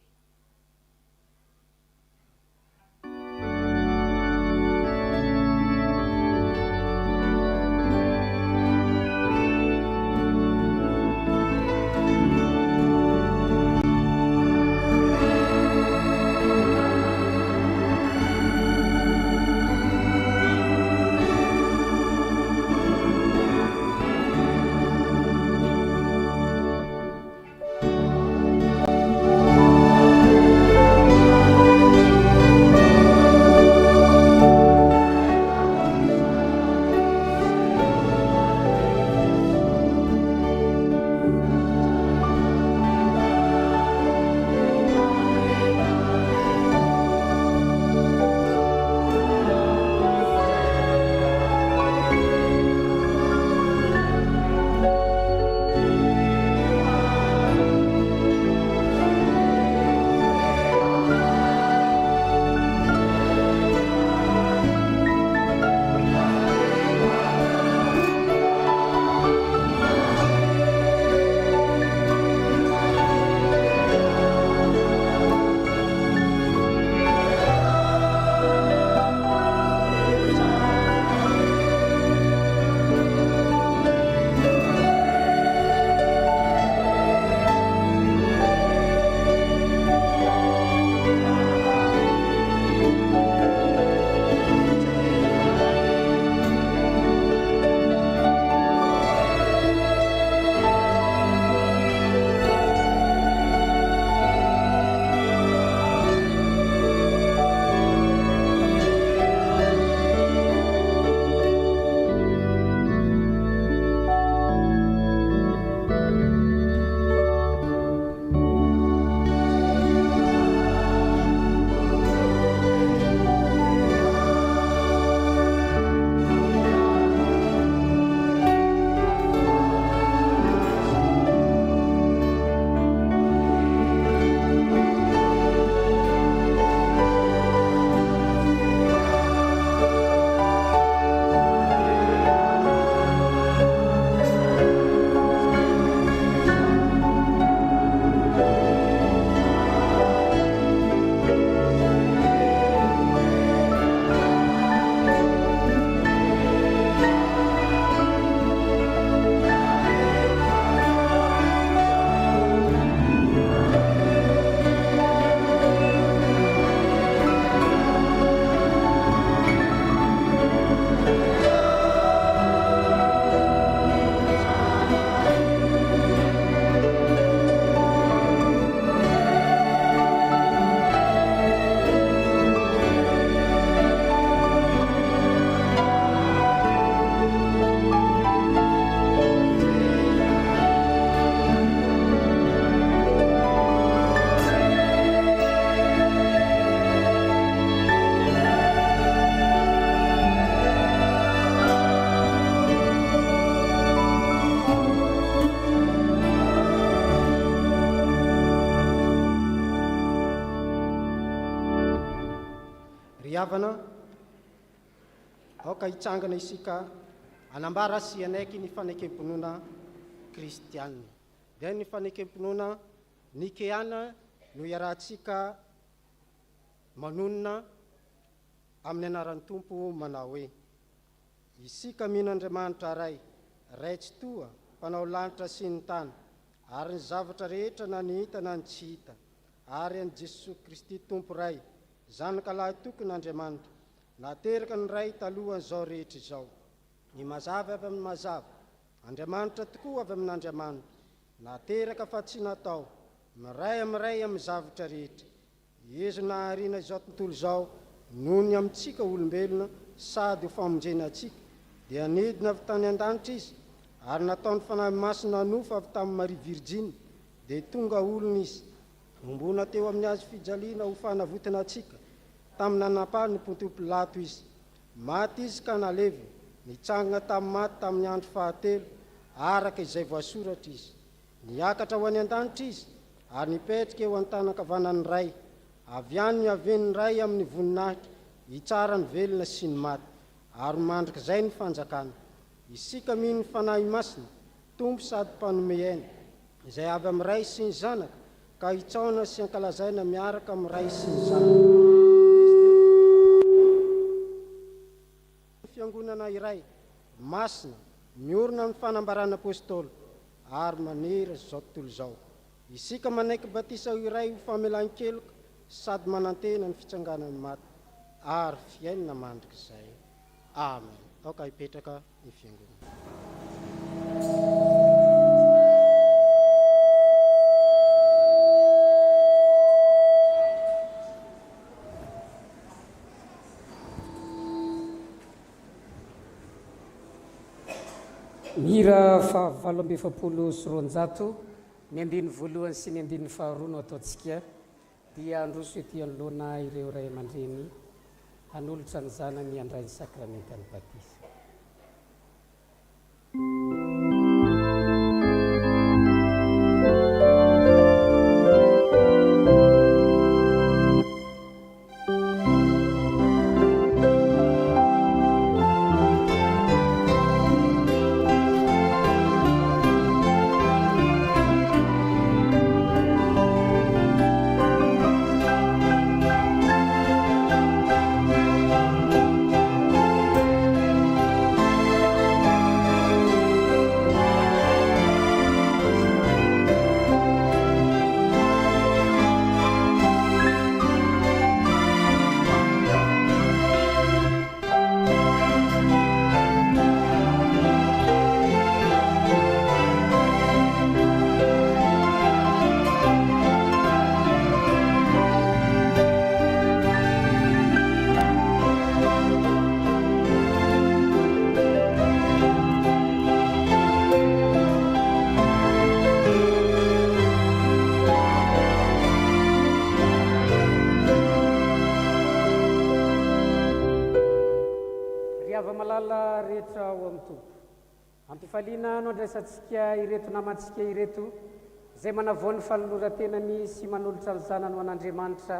havana aoka hitsangana isika anambara sianaiky ny fanekem-pinoana kristianina dia ny fanekem-pinoana nikeana no iarahantsika manonona amin'ny anaran'ny tompo manao hoe isika mihin'Andriamanitra ray tsy toa mpanao lanitra sy ny tany ary ny zavatra rehetra na ny hita na ny tsy hita ary an' Jesosy Kristy tompo ray zanaka lahy tokon'Andriamanitra nateraka ny ray talohan'izao rehetra izao ny mazava avy amin'ny mazava Andriamanitra tokoa avy amin'Andriamanitra nateraka fa tsy natao miray amin'ny zavatra rehetra ezo nahariana izao tontolo izao noho ny amintsika olombelona sady ho famonjena atsika dia nidina avy tany an-danitra izy ary nataony fanahy masina nofa avy tamin'ny Maria Virgine dia tonga olona izy ombona teo amin'ny azo fijaliana ho fanavotana atsika tamin'ny nanapahany ny Ponto Pilato izy maty izy ka nalevy nitsangana tamin'ny maty tamin'ny andro fahatelo araka izay voasoratra izy niakatra ho any an-danitra izy ary nipetrika eo an-tanakavanany ray avy any ny haven'ny ray amin'ny voninahitra hitsara ny velona sy ny maty ary mandrika izay ny fanjakana isika mino ny fanahy masina tompo sady mpanome aina izay avy amin'ny ray sy ny zanaka ka hitsaona sy ankalazaina miaraka amin'ny ray sy ny zanaka fiangonana iray masina miorina amin'ny fanambarana apôstôly ary manera zao tontolo izao isika manaiky batisa iray ho famelan-keloka sady manantena ny fitsanganany maty ary fiainana mandrika izay amen. Aoka hipetraka ny fiangonana. Mira fa 870 ny andiny voalohany sy ny andiny faharoa no ataontsika dia androso ety anoloana ireo ray aman-dreny hanolotra ny zanany handray ny sakramentan'ny batisa. Ampifaliana no andraisantsika ireto namantsika ireto izay manavoany fanoloran-tenany sy manolotra ny zanany ho an'Andriamanitra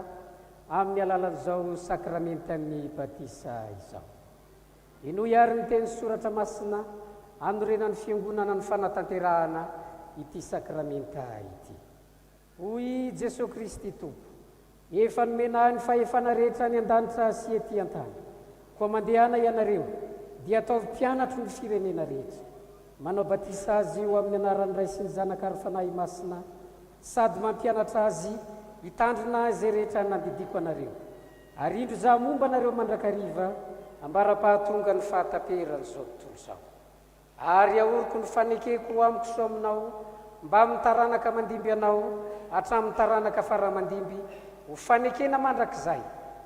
amin'ny alalan'izao sakramentan'ny batisa izao. Inoy ary ny teny soratra masina anorenany fiangonana ny fanatanterahana ity sakramenta ity. Hoy Jesosy Kristy tompo, efa nomena ny fahefana rehetra ny an-danitra sy ety an-tany, koa mandehana ianareo dia ataovy mpianatro ny firenena rehetra, manao batisa azy io amin'ny anaran'ny ray sy ny zanaka ary fanahy masina, sady mampianatra azy hitandrina izay rehetra nandidiko anareo. Ary indro za momba anareo mandrakariva ambara-pahatonga ny fahataperan'izao tontolo izao. Ary ahoriko ny fanekeko amiko so aminao mba amin'ny taranaka mandimby anao hatramin'ny taranaka faramandimby ho fanekena mandrakizay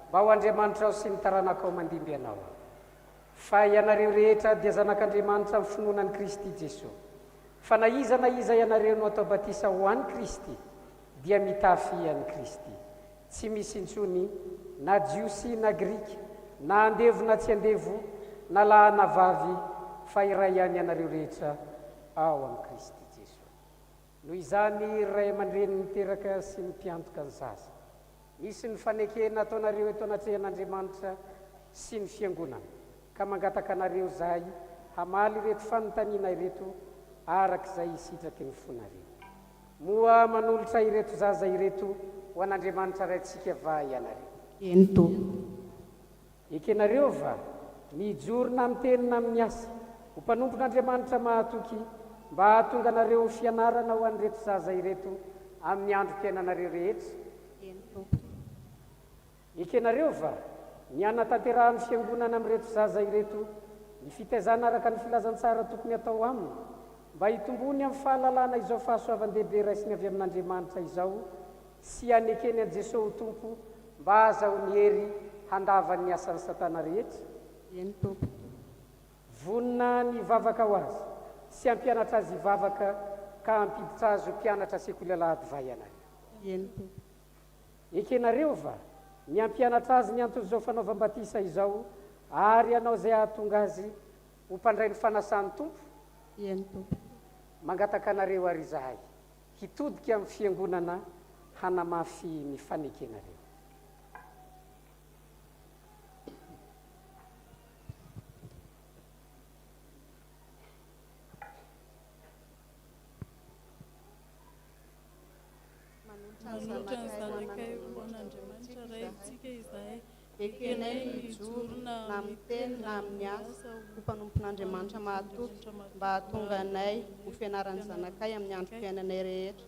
mba ho Andriamanitra ao sy ny taranaka ao mandimby anao. Fa ianareo rehetra dia zanak'Andriamanitra amin'ny finoanan'i Kristy Jesosy. Fa na iza ianareo no atao batisa ho an'i Kristy dia mitafy an'i Kristy. Tsy misy intsony na jiosy na grika, na andevo na tsy andevo, na lahy na vavy, fa iray ihany ianareo rehetra ao amin'ny Kristy Jesosy. Noho izany ray aman-dreny miteraka sy mipiantoka ny zaza, misy ny fanekena ataonareo eto anatrehan'Andriamanitra sy ny fiangonana ka mangataka anareo zahay hamaly ireto fanontaniana ireto arak'izay isitraky ny fonareo moa manolotra ireto zaza ireto ho an'Andriamanitra raintsika va ianareo. Eny Tompo. Ekenareo va mijorona amin'ny tenina amin'ny asa ho mpanompon'Andriamanitra mahatoky mba hahatonga anareo fianarana ho an'ireto zaza ireto amin'ny androm-piainanareo rehetra. Eny Tompo. Ekenareo va miana tanterahan'ny fiangonana amin'ireto zaza ireto ny fitaizana araka ny filazantsara tokony atao aminy mba hitombony amin'ny fahalalana izao fahasoavan-dehibe raisiny avy amin'Andriamanitra izao sy anekeny an' Jesosy Tompo mba azaho ny hery handavan'ny asan'ny Satana rehetra. Eny Tompo. Vonina ny vavaka ho azy sy hampianatra azy hivavaka ka hampiditra azy ho mpianatra sekoly alahady va ianareo. Eny Tompo. Ekenareo va ny hampianatra azy ny antony izao fanaovam-batisa izao ary ianao izay ahatonga azy ho mpandray ny fanasan'ny Tompo. Eny Tompo. Mangataka anareo ary zahay hitodika amin'ny fiangonana hanamafy ny fanekenareo. Manolotra ny zanakay ho an'Andriamanitra raintsika izahay ekenay mijorona amin'ny teny na amin'ny asa ho mpanompon'Andriamanitra mahatoky mba hahatonga anay ho fianaran'ny zanakay amin'ny androm-piainanay rehetra.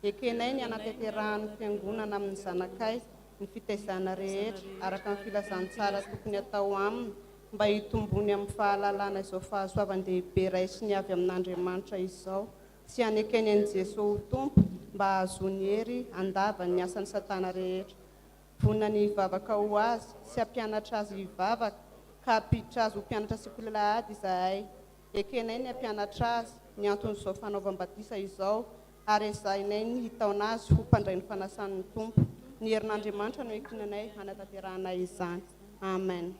Ekenay ny anateterahan'ny fiangonana amin'ny zanakay ny fitaizana rehetra araka ny filazantsara tokony atao aminy mba hitombony amin'ny fahalalana izao fahasoavan-dehibe raisiny avy amin'Andriamanitra izao sy anekeny an'i Jesosy Tompo mba ahazony hery handavan'ny asan'ny Satana rehetra. Vonina ny hivavaka ho azy sy hampianatra azy hivavaka ka hampiditra azy ho mpianatra sekoly alahady izahay. Ekenay ny hampianatra azy ny anton'izao fanaovam-batisa izao ary ezahinay ny hitaona azy ho mpandray ny fanasan'ny Tompo. Ny herin'Andriamanitra no ekinanay hanatanteranay izany. Amen.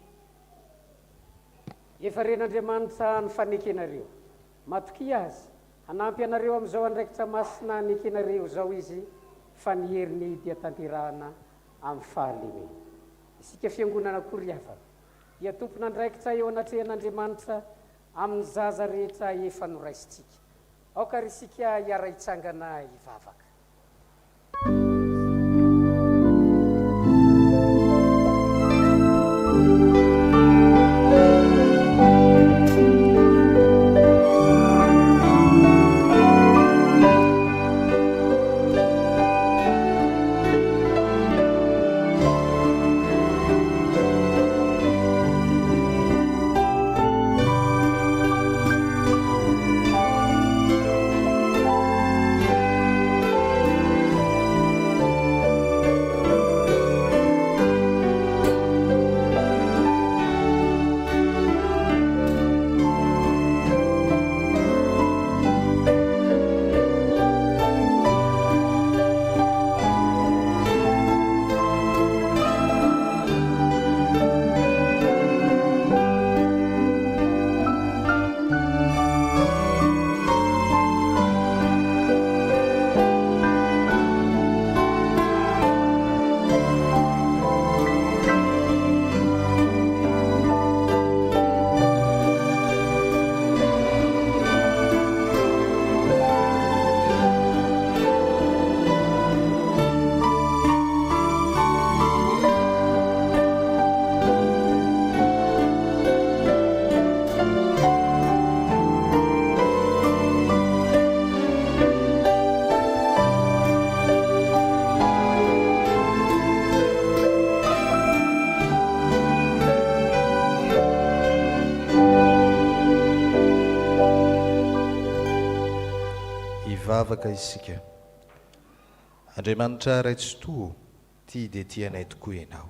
Efa ren'Andriamanitra ny fanekenareo matoky azy hanampy anareo amin'izao andraikitra masina nekenareo zao izy fa ny heriny dia tanterahana amin'ny fahalemena. Isika fiangonana Koriava dia tompon'andraikitra eo anatrehan'Andriamanitra amin'ny zaza rehetra efa noraisitsika. Aoka ry isika hiara-hitsangana hivavaka. Hivavaka isika. Andriamanitra raitsotoa, tia dia tianay tokoa ianao.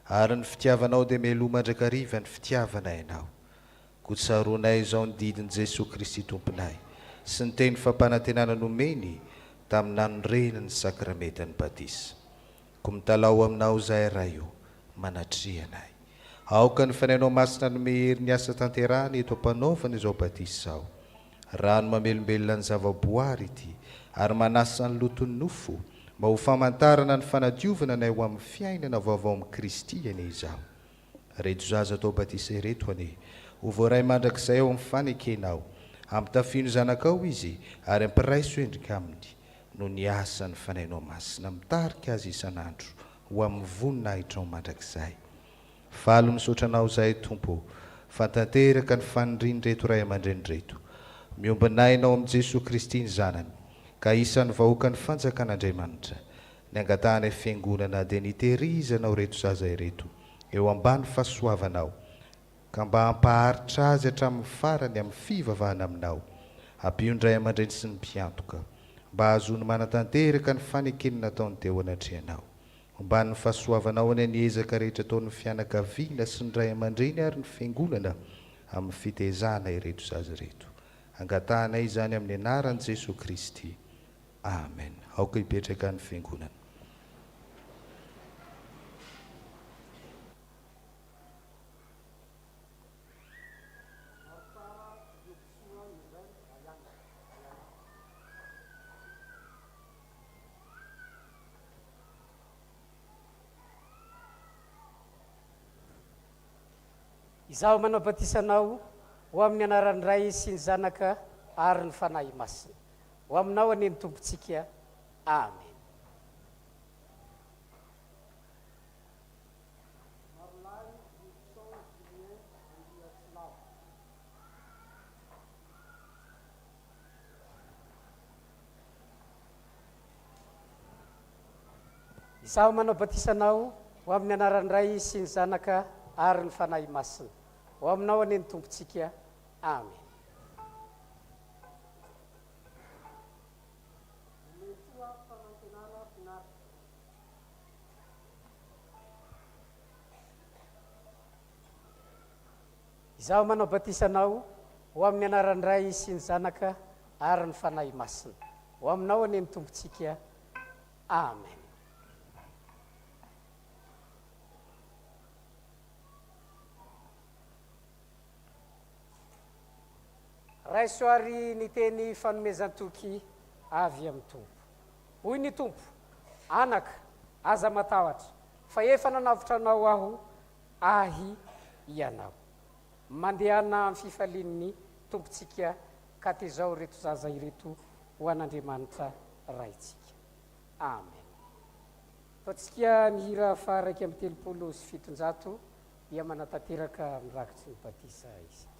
Ary ny fitiavanao dia mialoha mandrakariva ny fitiavana ianao. Kotsaroanay izao ny didin'i Jesosy Kristy tomponay sy ny teny fampanantenana nomeny tamin'ny nanoreniny sakramentany batisa. Ko mitalao aminao zahay raha io, manatria anay. Aoka ny fanainao masina no mehery ny asa tanterahany eto ampanaovana izao batisa izao. Rano mamelombelona ny zavaboary ity ary manasa ny loton'ny nofo mba ho famantarana ny fanadiovana nay ho amin'ny fiainana vaovao amin'ny Kristy anie izaho. Reto zaza tao batisa ireto anie, ho voaray mandrakizay ao amin'ny fanekenao, ampitafino zanakao izy ary ampiraiso endrika aminy, no ny asany fanainao masina mitarika azy isan'andro ho amin'ny voninahitra ao mandrakizay. Falo misaotra anao izay Tompo, fa tanteraka ny fanindriny reto ray aman-dreny reto, miombinainao amin'i Jesosy Kristy ny Zanany, ka isan'ny vahoaka ny fanjakan'Andriamanitra. Ny angatahana fiangonana dia nitehirizanao reto zaza ireto eo ambany fahasoavanao, ka mba hampaharitra azy hatramin'ny farany amin'ny fivavahana aminao. Ampiondray aman-dreny sy ny mpiantoka, mba hahazoany manatanteraka ny fanekenana ataony teo anatrehanao. Mba ny fahasoavanao any aniezaka rehetra ataon'ny fianakaviana sy ny ray aman-dreny ary ny fiangonana amin'ny fitezana ireto zaza ireto. Angatahana izany amin'ny anaran'i Jesosy Kristy. Amen. Aoka hipetraka ny fiangonana. Izaho manao batisanao ho amin'ny anaran'ny Ray sy ny Zanaka ary ny fanahy masina. Ho aminao anie ny tompontsika. Amen. Izaho manao batisanao ho amin'ny anaran'ny Ray sy ny Zanaka ary ny fanahy masina. Ho aminao anie ny tompontsika. Amen. Izaho manao batisanao ho amin'ny anaran'ny Ray sy ny Zanaka ary ny fanahy masina. Ho aminao anie ny tompontsika. Amen. Ray soary ny teny fanomezan-toky avy amin'ny Tompo. Hoy ny Tompo, anaka, aza matahotra, fa efa nanavotranao aho ahy ianao. Mandehana amin'ny fifalian'ny tompontsika ka tezao reto zaza ireto ho an'Andriamanitra raitsika. Amen. Ataontsika mihira faha 137 dia manatanteraka mirakitry ny batisa isika.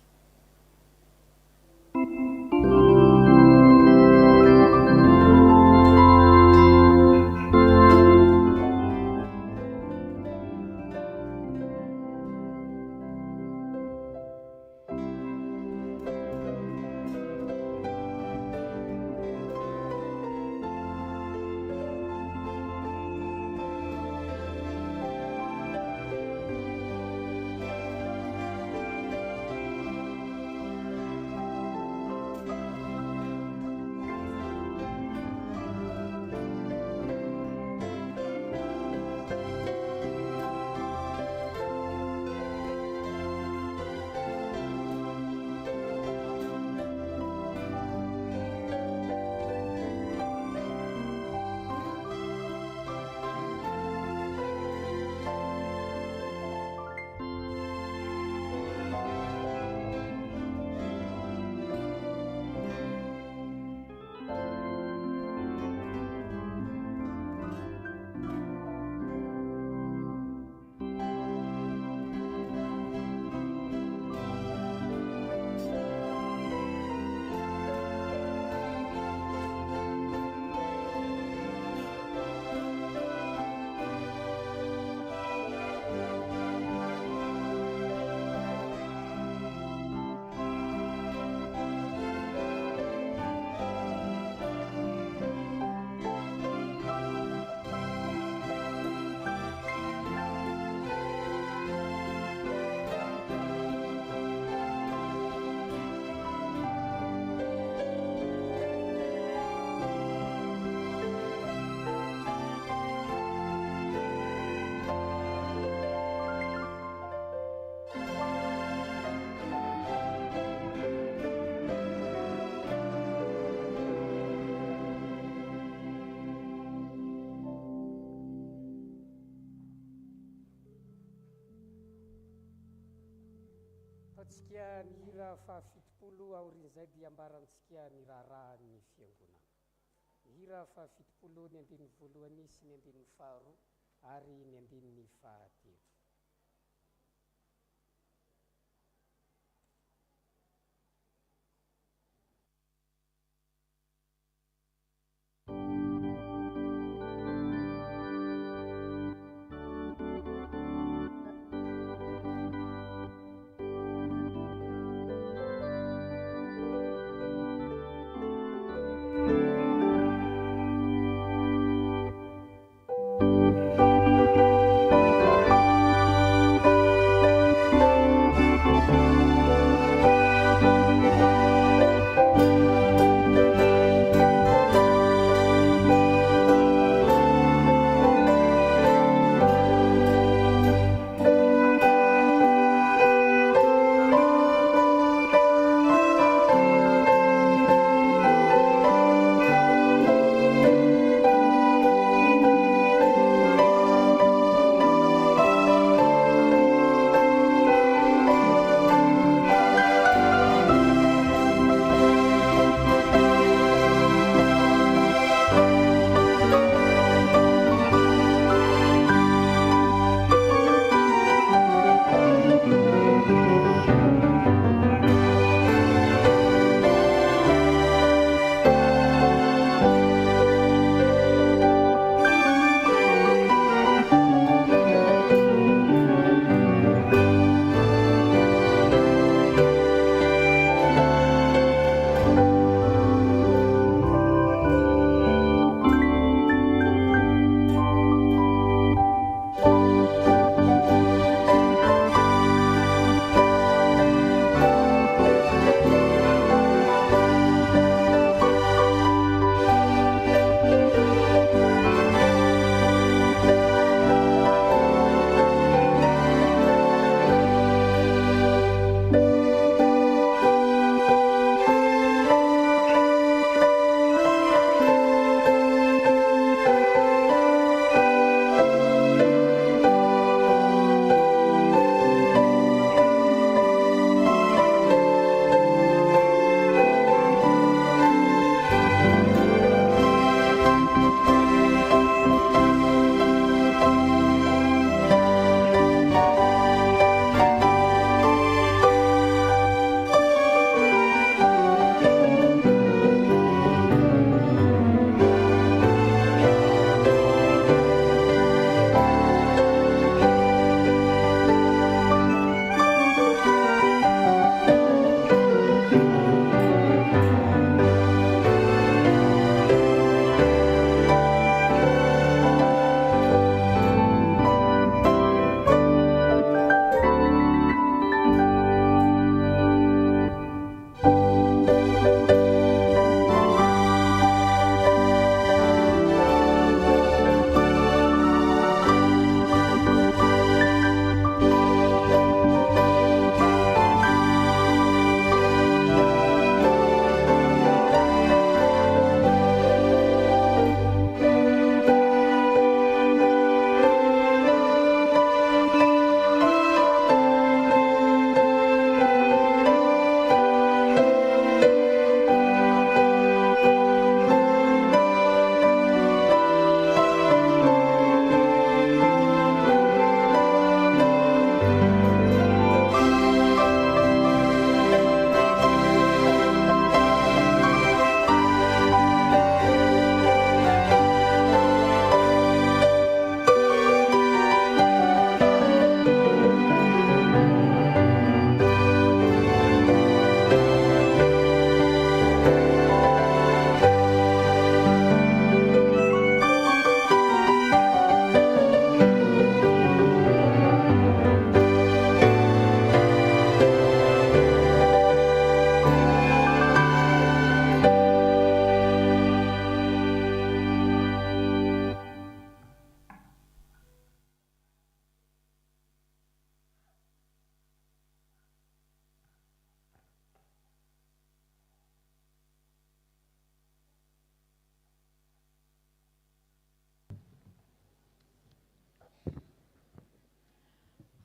antsika ny hira fahafitopolo aorian'izay dia ambarantsika ny raharahan'ny fiangonana. Hira fahafitopolo ny andin'ny voalohany sy ny andin'ny faharoa ary ny andin'ny fahatelo.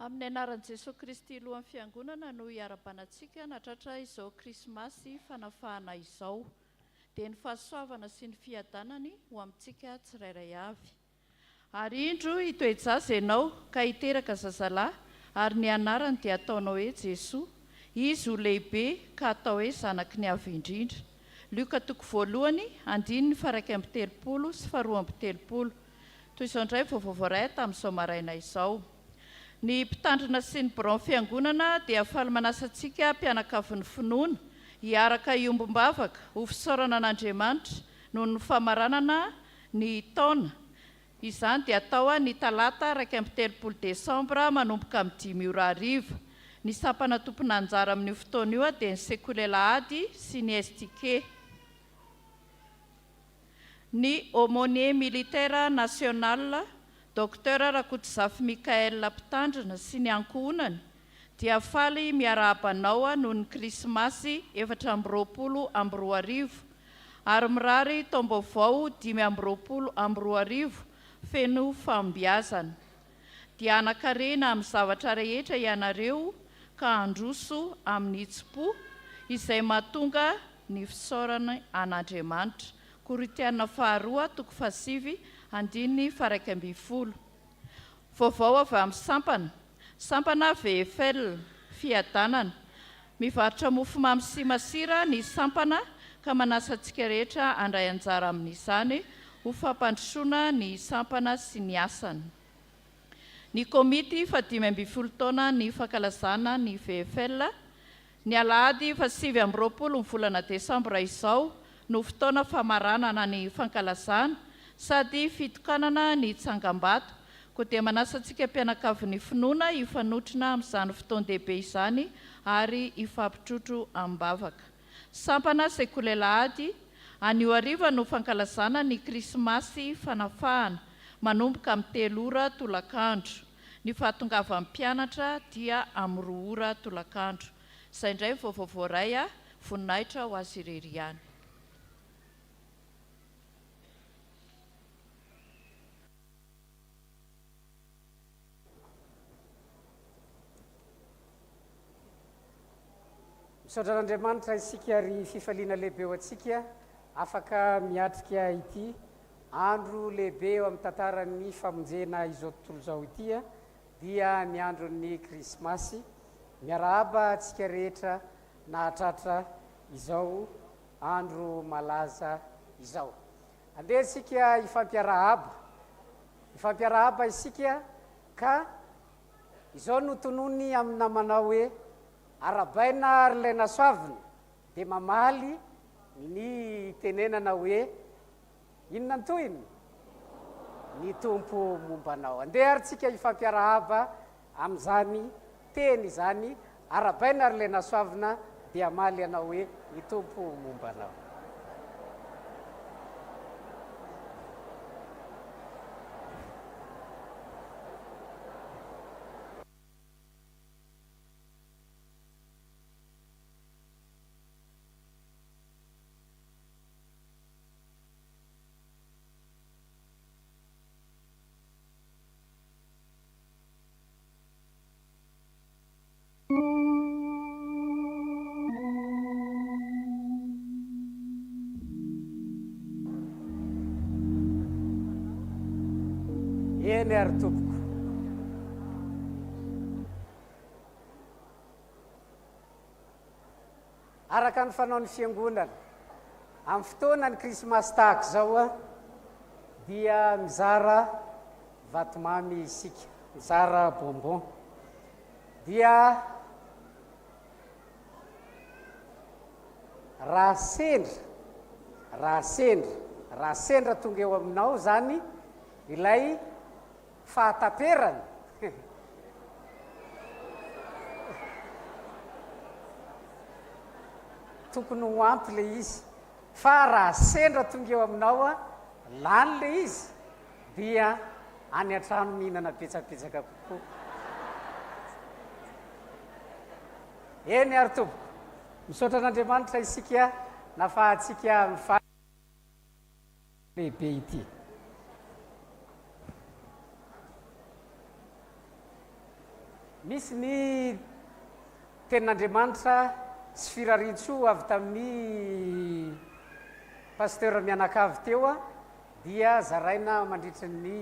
Amin'ny anaran'i Jesosy Kristy lohan'ny fiangonana no hiara-banantsika natratra izao krismasy fanafahana izao, dia ny fahasoavana sy ny fiadanany ho amintsika tsirairay avy. Ary indro hitoejaza ianao ka hiteraka zazalahy, ary ny anarany dia ataonao hoe Jesoa, izy ho lehibe ka atao hoe zanaky ny avy indrindra. Luka 1:1-7 sy 2:7. Toy izao indray vaovao tamin'izao maraina izao. Ny mpitandrina sy ny birao fiangonana dia afaly manasantsika mpianakavin'ny finoana hiaraka iombom-bavaka ho fisaorana an'Andriamanitra noho ny famaranana ny taona. Izany dia atao ny talata 3 Desambra manomboka amin'ny 5:00. Ny sampana tompona anjara amin'io fotoana io dia ny 𝗞𝗥𝗜𝗦𝗦 sy ny 𝗞𝗥𝗜𝗦𝗬. Ny aumônier militaire national Dr 𝗞𝗥𝗜𝗦𝗦 mpitandrina sy ny ankohonany dia faly miara-abanao noho ny krismasy 420 ary mirary taom-baovao 520 feno fambiazana. Dia anakarena amin'ny zavatra rehetra ianareo ka androso amin'ny tsipo izay mahatonga ny fisaorana an'Andriamanitra. Korintiana 2:8-9. Vaovao avy amin'ny sampana VFL fiadanana. Mivarotra mofo mamy sy masira ny sampana ka manasantsika rehetra handray anjara amin'izany ho fampandrosoana ny sampana sy ny asany. Ny komity 15 taona ny fankalazana ny VFL, ny alahady 7 ny volana Desambra izao no fotoana famaranana ny fankalazana sady fitokanana ny tsangam-bato, koa dia manasantsika mpianakavin'ny finoana hifanotrina amin'izany fotoan-dehibe izany ary hifampitrotro am-bavaka. Sampana sekoly anio hariva no fankalazana ny krismasy fanafahana manomboka amin'ny 3 ora tolakandro. Ny fahatongavan'ny mpianatra dia amin'ny 2 ora tolakandro. Izay indray vaovao iray voninahitra ho azy irery ihany. Misaotra an'Andriamanitra isika ary fifaliana lehibe ho antsika afaka miatrika ity andro lehibe eo amin'ny tantaran'ny famonjena izao tontolo izao ity dia ny andron'ny krismasy. Miarahaba antsika rehetra nahatratra izao andro malaza izao. Andeha isika ifampiarahaba isika ka izao no tonony amin'ny namanao hoe arabaina ary ilay nasoavina dia mamaly ny tenenana hoe inona ntoyny ny tompo mombanao. Andeha ary tsika ifampiarahaba amin'izany teny izany arabaina ary ilay nasoavina dia amaly anao hoe ny tompo mombanao. Eny ary tompoko, araka ny fanaon'ny fiangonana amin'ny fotoana ny krismasy tahaka izao dia mizara vatomamy isika, mizara bonbon. Dia raha sendra tonga eo aminao zany ilay fahataperana tokony ho ampy le izy, fa raha sendra tonga eo aminao lany le izy dia any an-trano mihinana petsapetsaka kokoa. Eny ary tompoko, misaotra an'Andriamanitra isika nafahatsika mifa lehibe ity. misy ny tenin'andriamanitra sy firaritso avy tamin'ny pasteur mianakavy teo a dia zaraina mandritry ny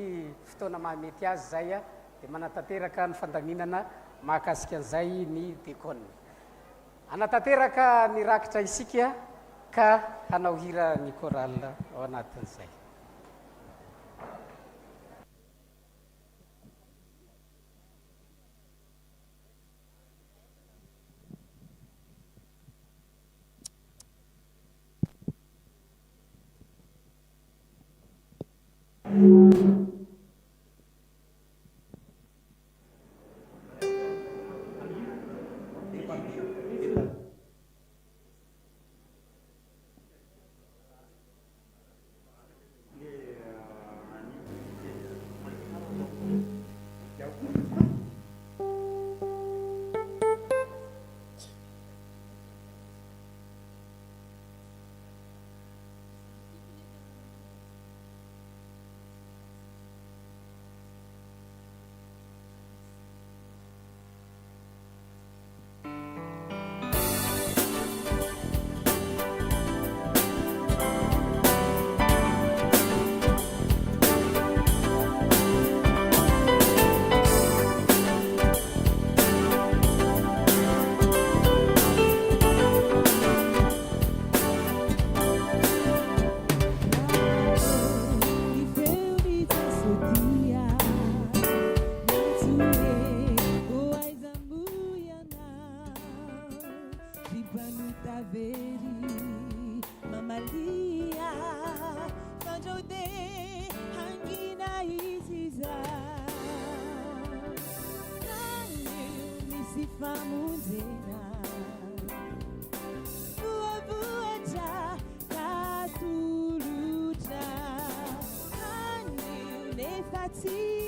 fotoana mahamety azy zay a dia manatanteraka ny fandaminana mahakasika an'izay ny dekona anatanteraka ny rakitra isika ka hanao hira ny koral ao anatin'izay. See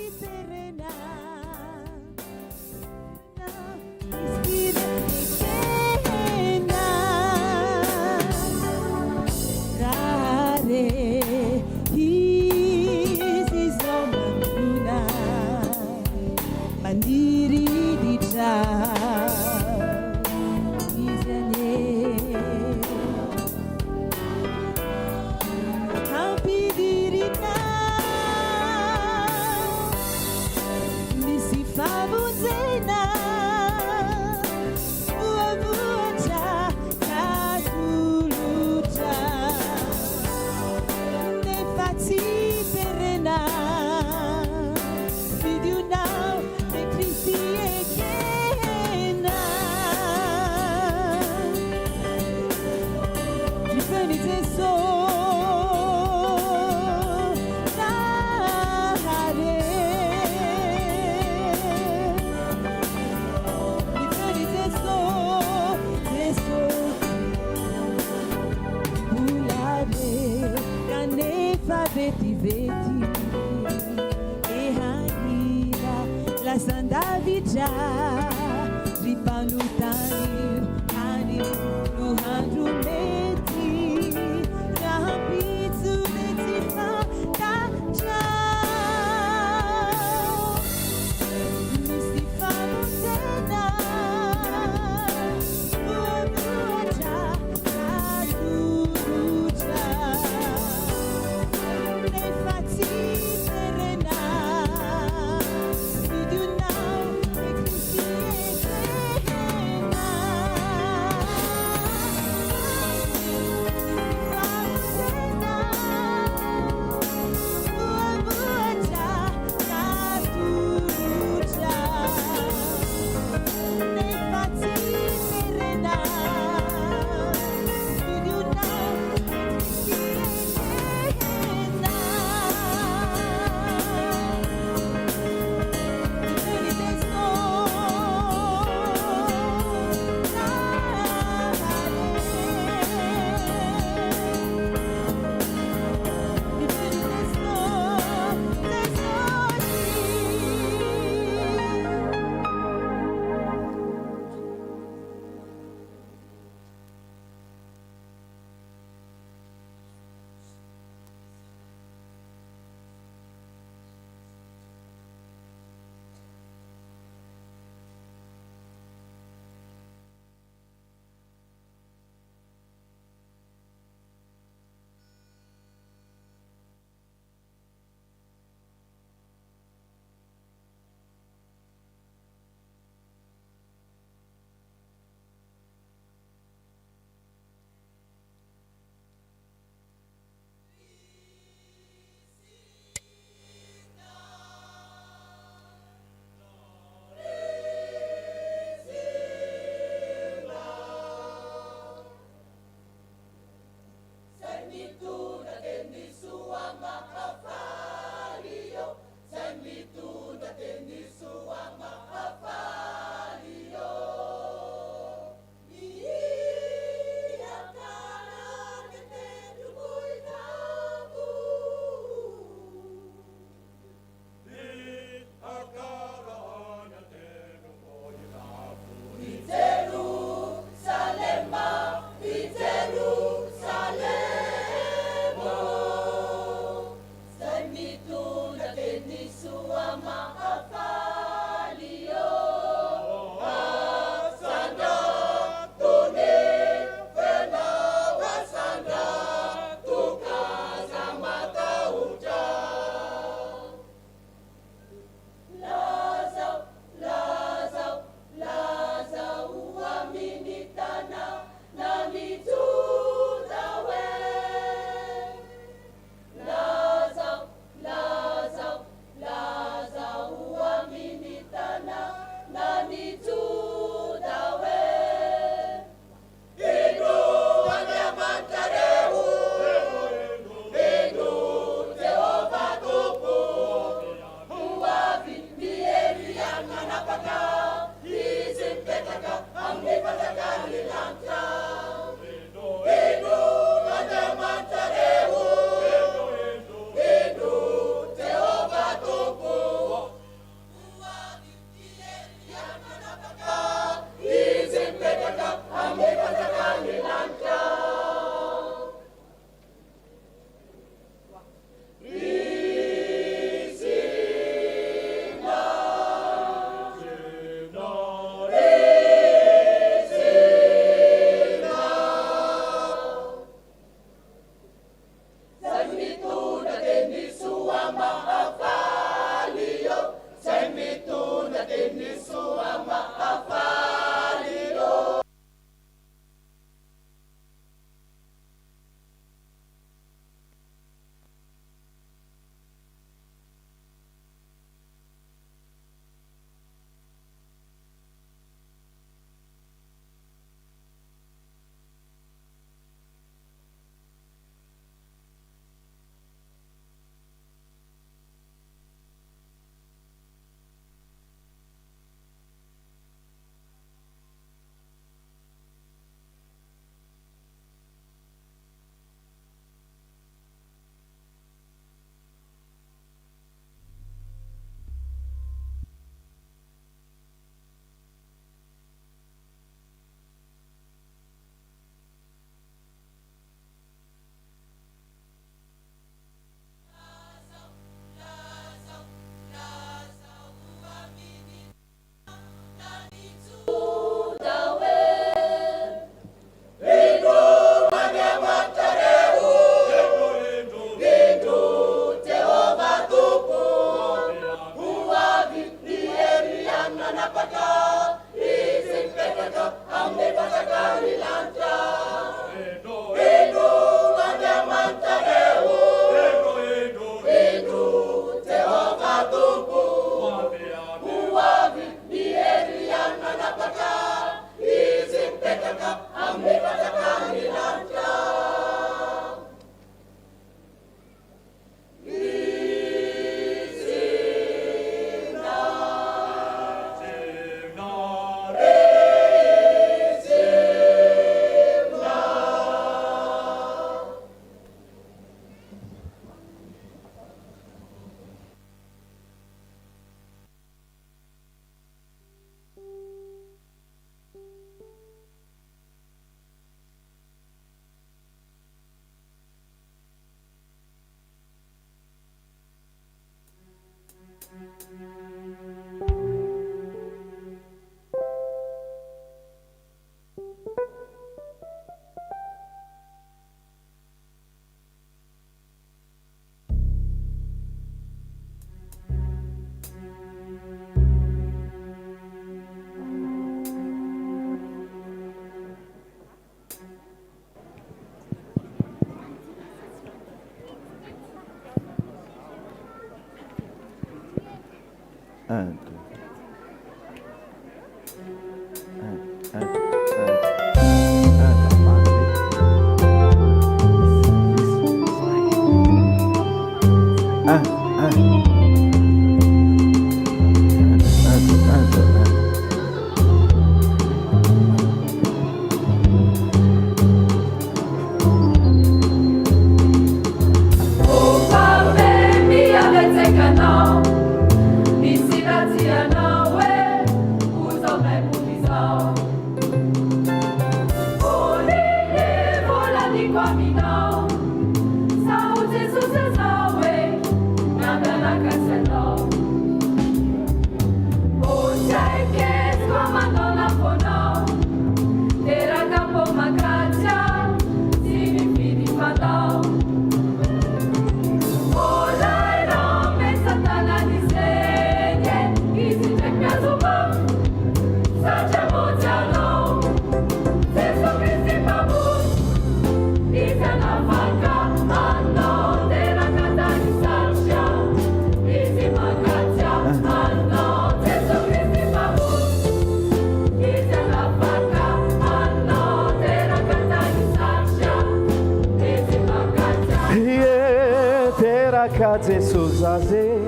Jesús zaze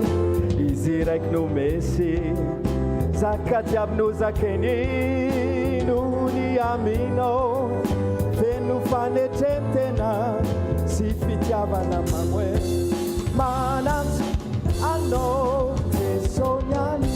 izy raiky no mesy zaka jiaby no zakeny no ny aminao feno fanetrentena sy fitiavana magnoe manantsy anao Jesoniany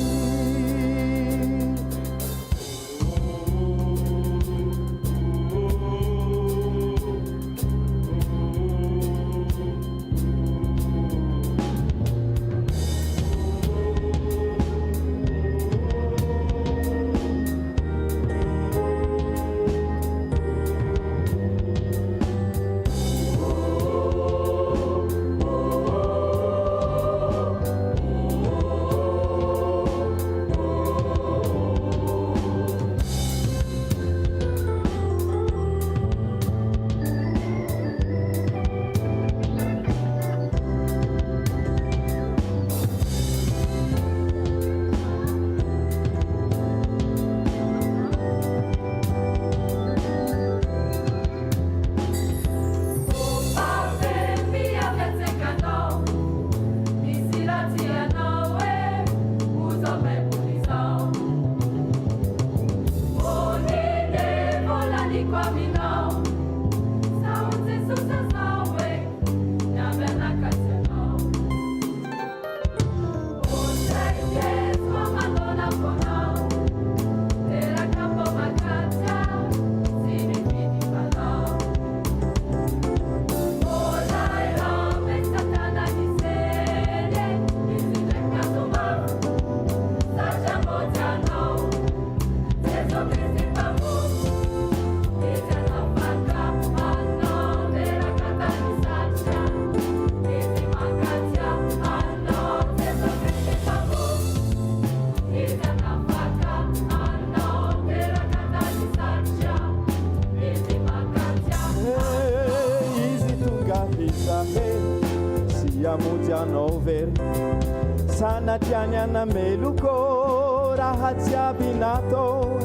Sanatianyana meluko raha jiaby natao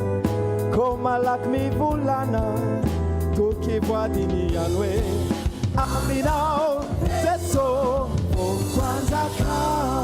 ko malaky mivolana toky voadiny any hoe aminao Jeso okwanjakao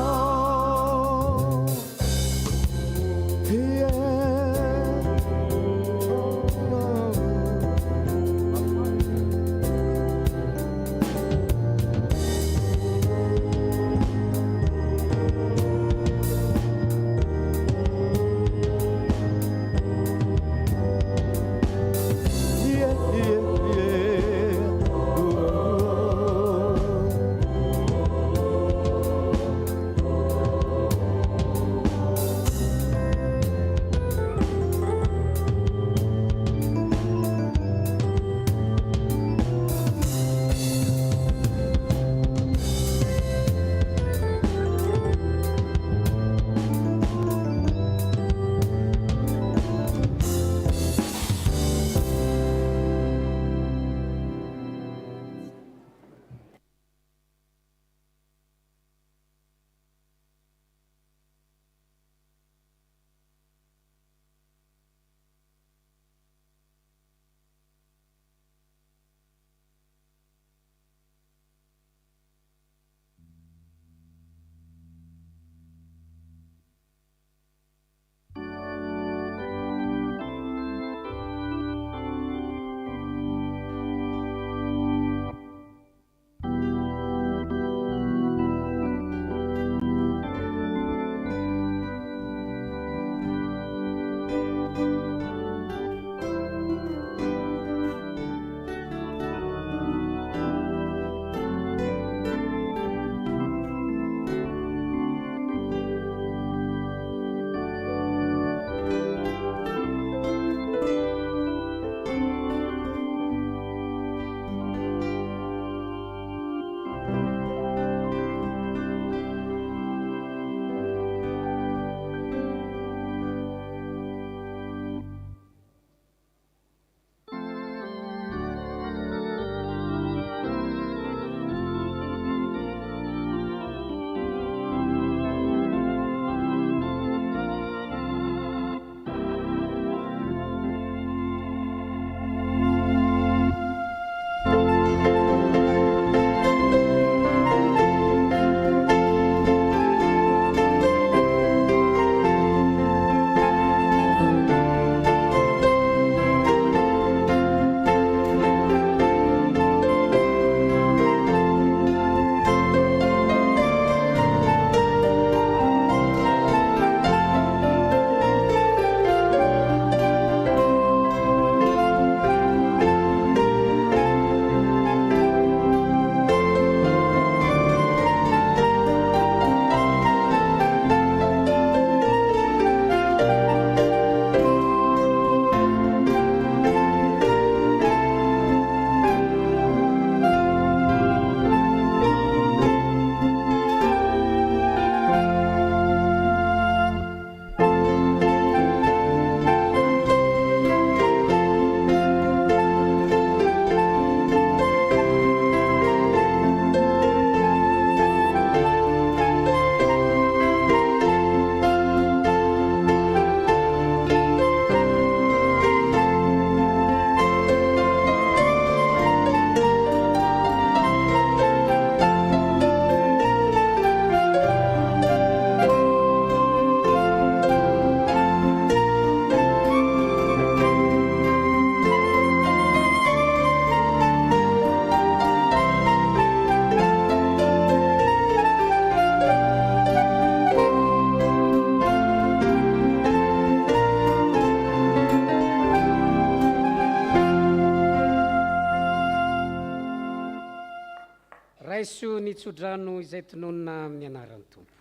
raiso ny tsodrano izay tononona amin'ny anaran'ny tompo.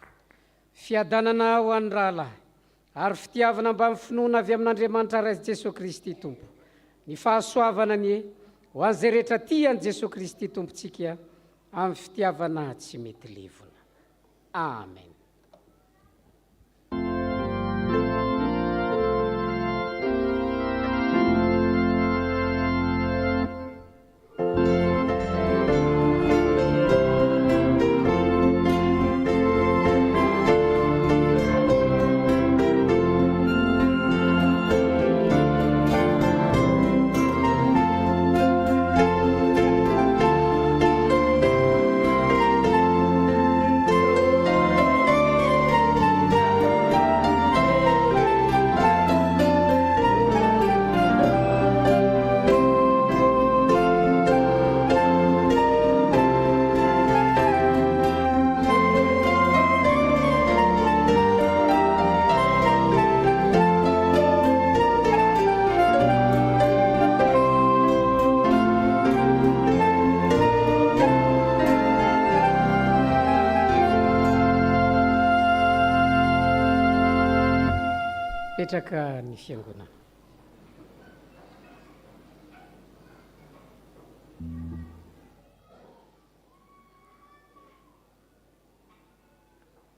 Fiadanana ho an'ny rahalahy ary fitiavana mba mifinoana avy amin'Andriamanitra ray Jesosy Kristy tompo. Ny fahasoavana ny ho an'izay rehetra tiany Jesosy Kristy tompontsika amin'ny fitiavana tsy mety levona. Amen. Petraka ny fiangonana.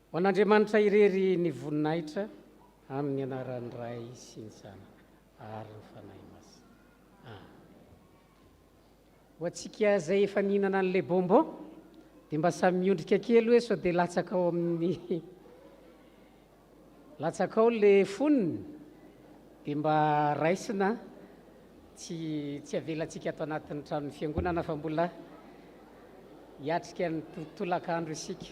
Ho an'Andriamanitra irery ny voninahitra amin'ny anaran'ny Ray sy ny Sana ary ny fanahy masina. Ho antsika izay efa nihinana an'ilay bonbon dia mba samy miondrika kely hoe sao dia latsaka ao amin'ny latsaka ao le foniny dia mba raisina tsy avelantsika ato anatin'ny tranon'ny fiangonana fa mbola hiatrika ny tolakandro isika.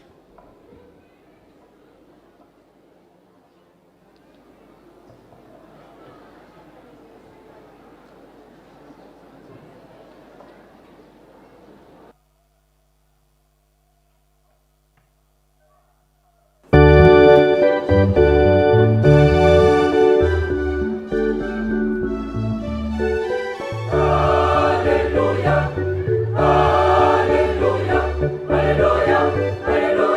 Hallelujah, hallelujah, hallelujah, hallelujah.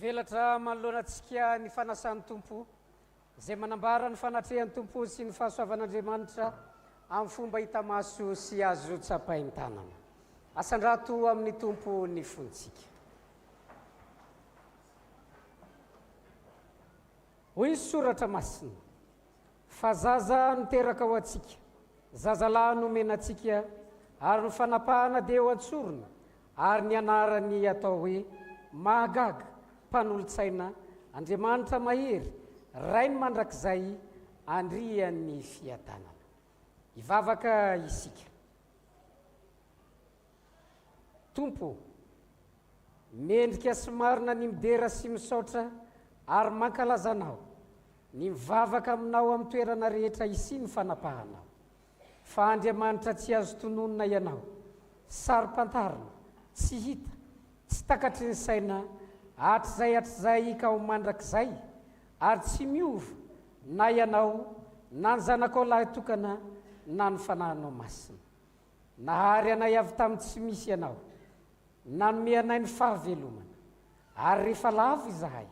mivelatra manoloanatsika ny fanasan'ny tompo zay manambara ny fanatrehan'ny tompo sy ny fahasoavan'Andriamanitra amin'ny fomba hita maso sy azo tsapain-tanana. Asandrato amin'ny tompo ny fontsika. Hoy soratra masina, fa zaza niteraka ho atsika, zazalahy nomenatsika, ary ny fanapahana dia ho antsorona, ary ny anarany atao hoe mahagaga, mpanolo-tsaina, Andriamanitra mahery, rainy mandrakizay, andrian'ny fiadanana. Ivavaka isika. Tompo, mendrika sy marina ny midera sy misaotra ary mankalazanao, ny mivavaka aminao amin'ny toerana rehetra isi ny fanapahanao. Fa Andriamanitra tsy azo tononona ianao, saro-pantarina, tsy hita, tsy takatry ny saina, hatrizay ka ho mandrakizay, ary tsy miova na ianao, na ny zanakao lahy tokana, na ny fanahinao masina. Nahary anay avy tamin'ny tsy misy ianao, nanome anay ny fahavelomana, ary rehefa lavo izahay,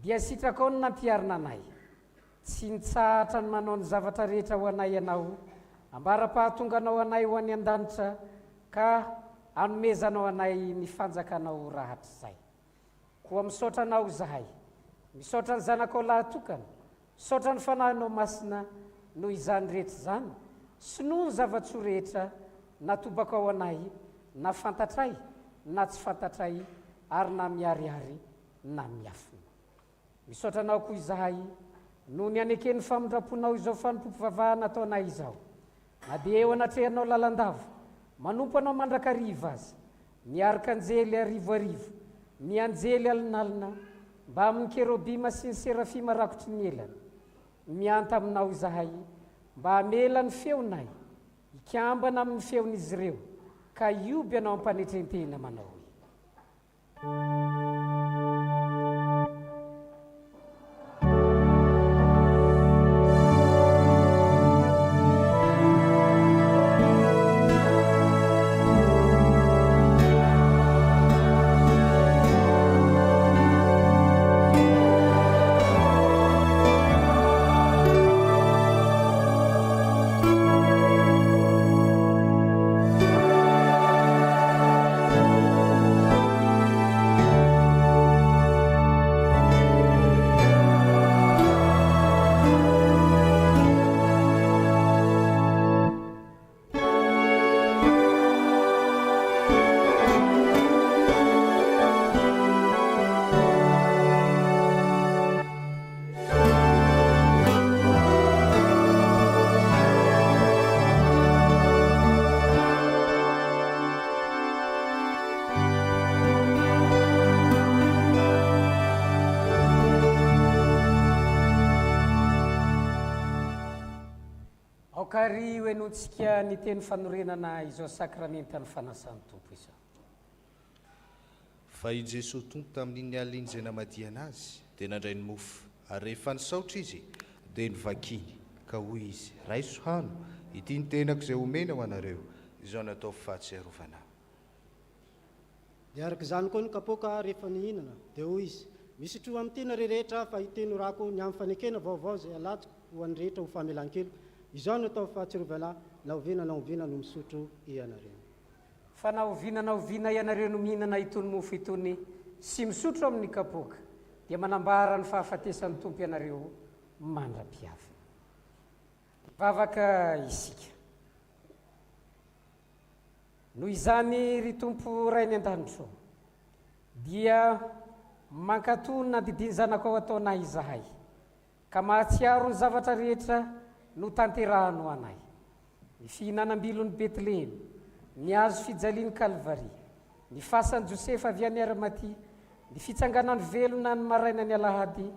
dia sitrakao ny nampiarina anay, tsy nitsahatra ny manao ny zavatra rehetra ho anay ianao, ambara-pahatonganao anay ho any an-danitra, ka anomezanao anay ny fanjakanao rahatr'izay. Koa misaotra anao izahay, misaotra ny zanakao lahy tokana, misaotra ny fanahinao masina, noho izany rehetra izany, sy noho ny zavatsoa rehetra natobaka ao anay, na fantatray, na tsy fantatray, ary na miariary, na miafina. Misaotra anao koa izahay, noho ny aneken'ny famindraponao izao fanompompivavahana ataonay izao, na dia eo anatrehanao lalandava, manompo anao mandrakariva azy, miaraka anjely arivoarivo, mianjely alinalina, mba amin'ny kerobima sy ny serafima rakotry ny elany, mianta aminao izahay, mba hamela ny feonay, ikambana amin'ny feon'izy ireo, ka ioby anao ampanetretena manao hoe. Aokary hoenontsika ny teny fanorenana izao sakramenta ny fanasan'ny tompo izao. Fa i Jesosy tompo tamin'iny aliny izay namadiana azy, dia nandray ny mofo, ary rehefa nisaotra izy, dia nivakiny, ka hoy izy, raiso hano, ity ny tenako izay omena ho anareo, izao natao fahatsiarovana. Dia araka izany koa ny kapoaka rehefa nihinana, dia hoy izy, misy tro amin'ny tena rehetra fa iteny rako ny amin'ny fanekena vaovao izay alatsiko ho an'ny rehetra ho famelan-kelo, izao natao fahatsiarovana, naoviana no misotro ianareo. Fa naoviana ianareo no mihinana itony mofo itony sy misotro amin'ny kapoaka, dia manambara ny fahafatesan'ny tompo ianareo mandra-piavy. Vavaka isika. Noho izany ry tompo rainy an-danitro, dia mankatony nandidiny zanakao ataonay izahay, ka mahatsiaro ny zavatra rehetra no tanterahano anay. Ny fihinanam-bilon'ny Betlehemy, ny azo fijalian'ny Kalvari, ny fasan'ny Josefa avy any Arimatia, ny fitsanganany velona ny maraina ny alahady,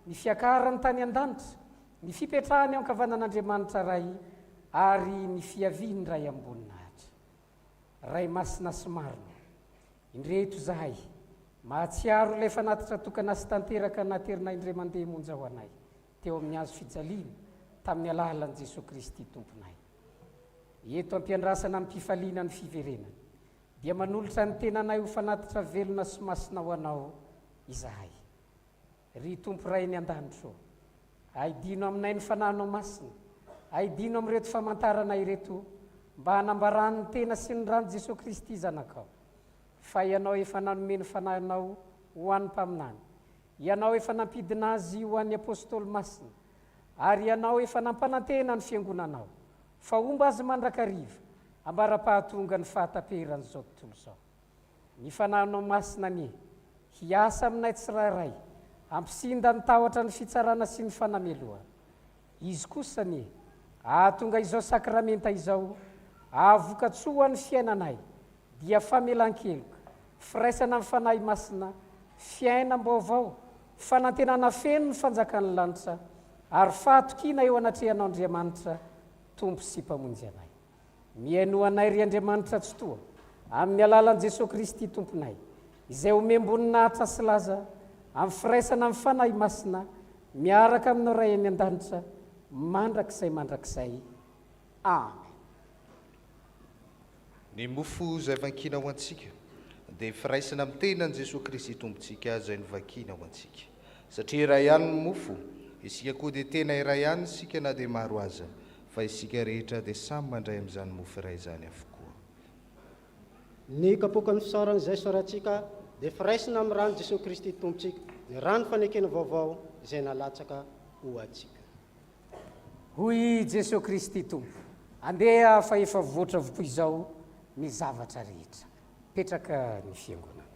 ny fiakarany tany an-danitra, ny fipetrahany ankavanan'Andriamanitra ray, ary ny fiaviany ray amboninahitra. Ray masina sy marina, indreto izahay, mahatsiaro ilay fanatitra tokana sy tanteraka naterinay indray mandeha monja ho anay, teo amin'ny azo fijaliana, tamin'ny alalan'i Jesosy Kristy tomponay. Eto ampiandrasana amin'ny mpifaliana ny fiverenana, dia manolotra ny tenanay ho fanatitra velona sy masina ho anao izahay. ry tompo ray ny an-danitro aidino aminay ny fananao masina aidino am'ireto famantarana ireto mba hanambarany tena sy ny rano Jesosy Kristy zanakao fa ianao efa nanomeny fananao ho an'ny mpaminany ianao efa nampidina azy ho an'ny apôstôly masina ary ianao efa nampanantena ny fiangonanao fa omba azy mandrakariva ambara-pahatonga ny fahataperan'izao tontolo zao ny fananao masina ny hiasa aminay tsirairay ampisinda ny tahotra ny fitsarana sy ny fanameloa izy kosa ny ahatonga izao sakramenta izao ahavokatsoa ny fiainanay dia famelan-keloka firaisana ny fanahy masina fiainam-baovao fanantenana feno ny fanjakan'ny lanitra ary fahatokina eo anatrehanao Andriamanitra tompo sy mpamonjy anay miaino anay ry Andriamanitra tsy toa amin'ny alalan'i Jesosy Kristy tomponay izay omem-boninahitra sy laza amin'ny firaisana amin'ny fanahy masina miaraka aminao ray any an-danitra mandrakizay amen. Ny mofo izay vankina ho antsika dia firaisana amin'ny tenan'i Jesosy Kristy tompontsika izay novakina ho antsika satria iray ihany ny mofo isika koa dia tena iray ihany isika na dia maro aza fa isika rehetra dia samy mandray amin'izany mofo iray izany avokoa. Ny kapoka ny fisaoran'izay sorantsika dia firaisana amin'ny rano Jesosy Kristy tompontsika dia rano fanekena vaovao izay nalatsaka ho antsika. Hoy Jesosy Kristy tompo andeha fa efa voatra vopo izao ny zavatra rehetra petraka ny fiangonana.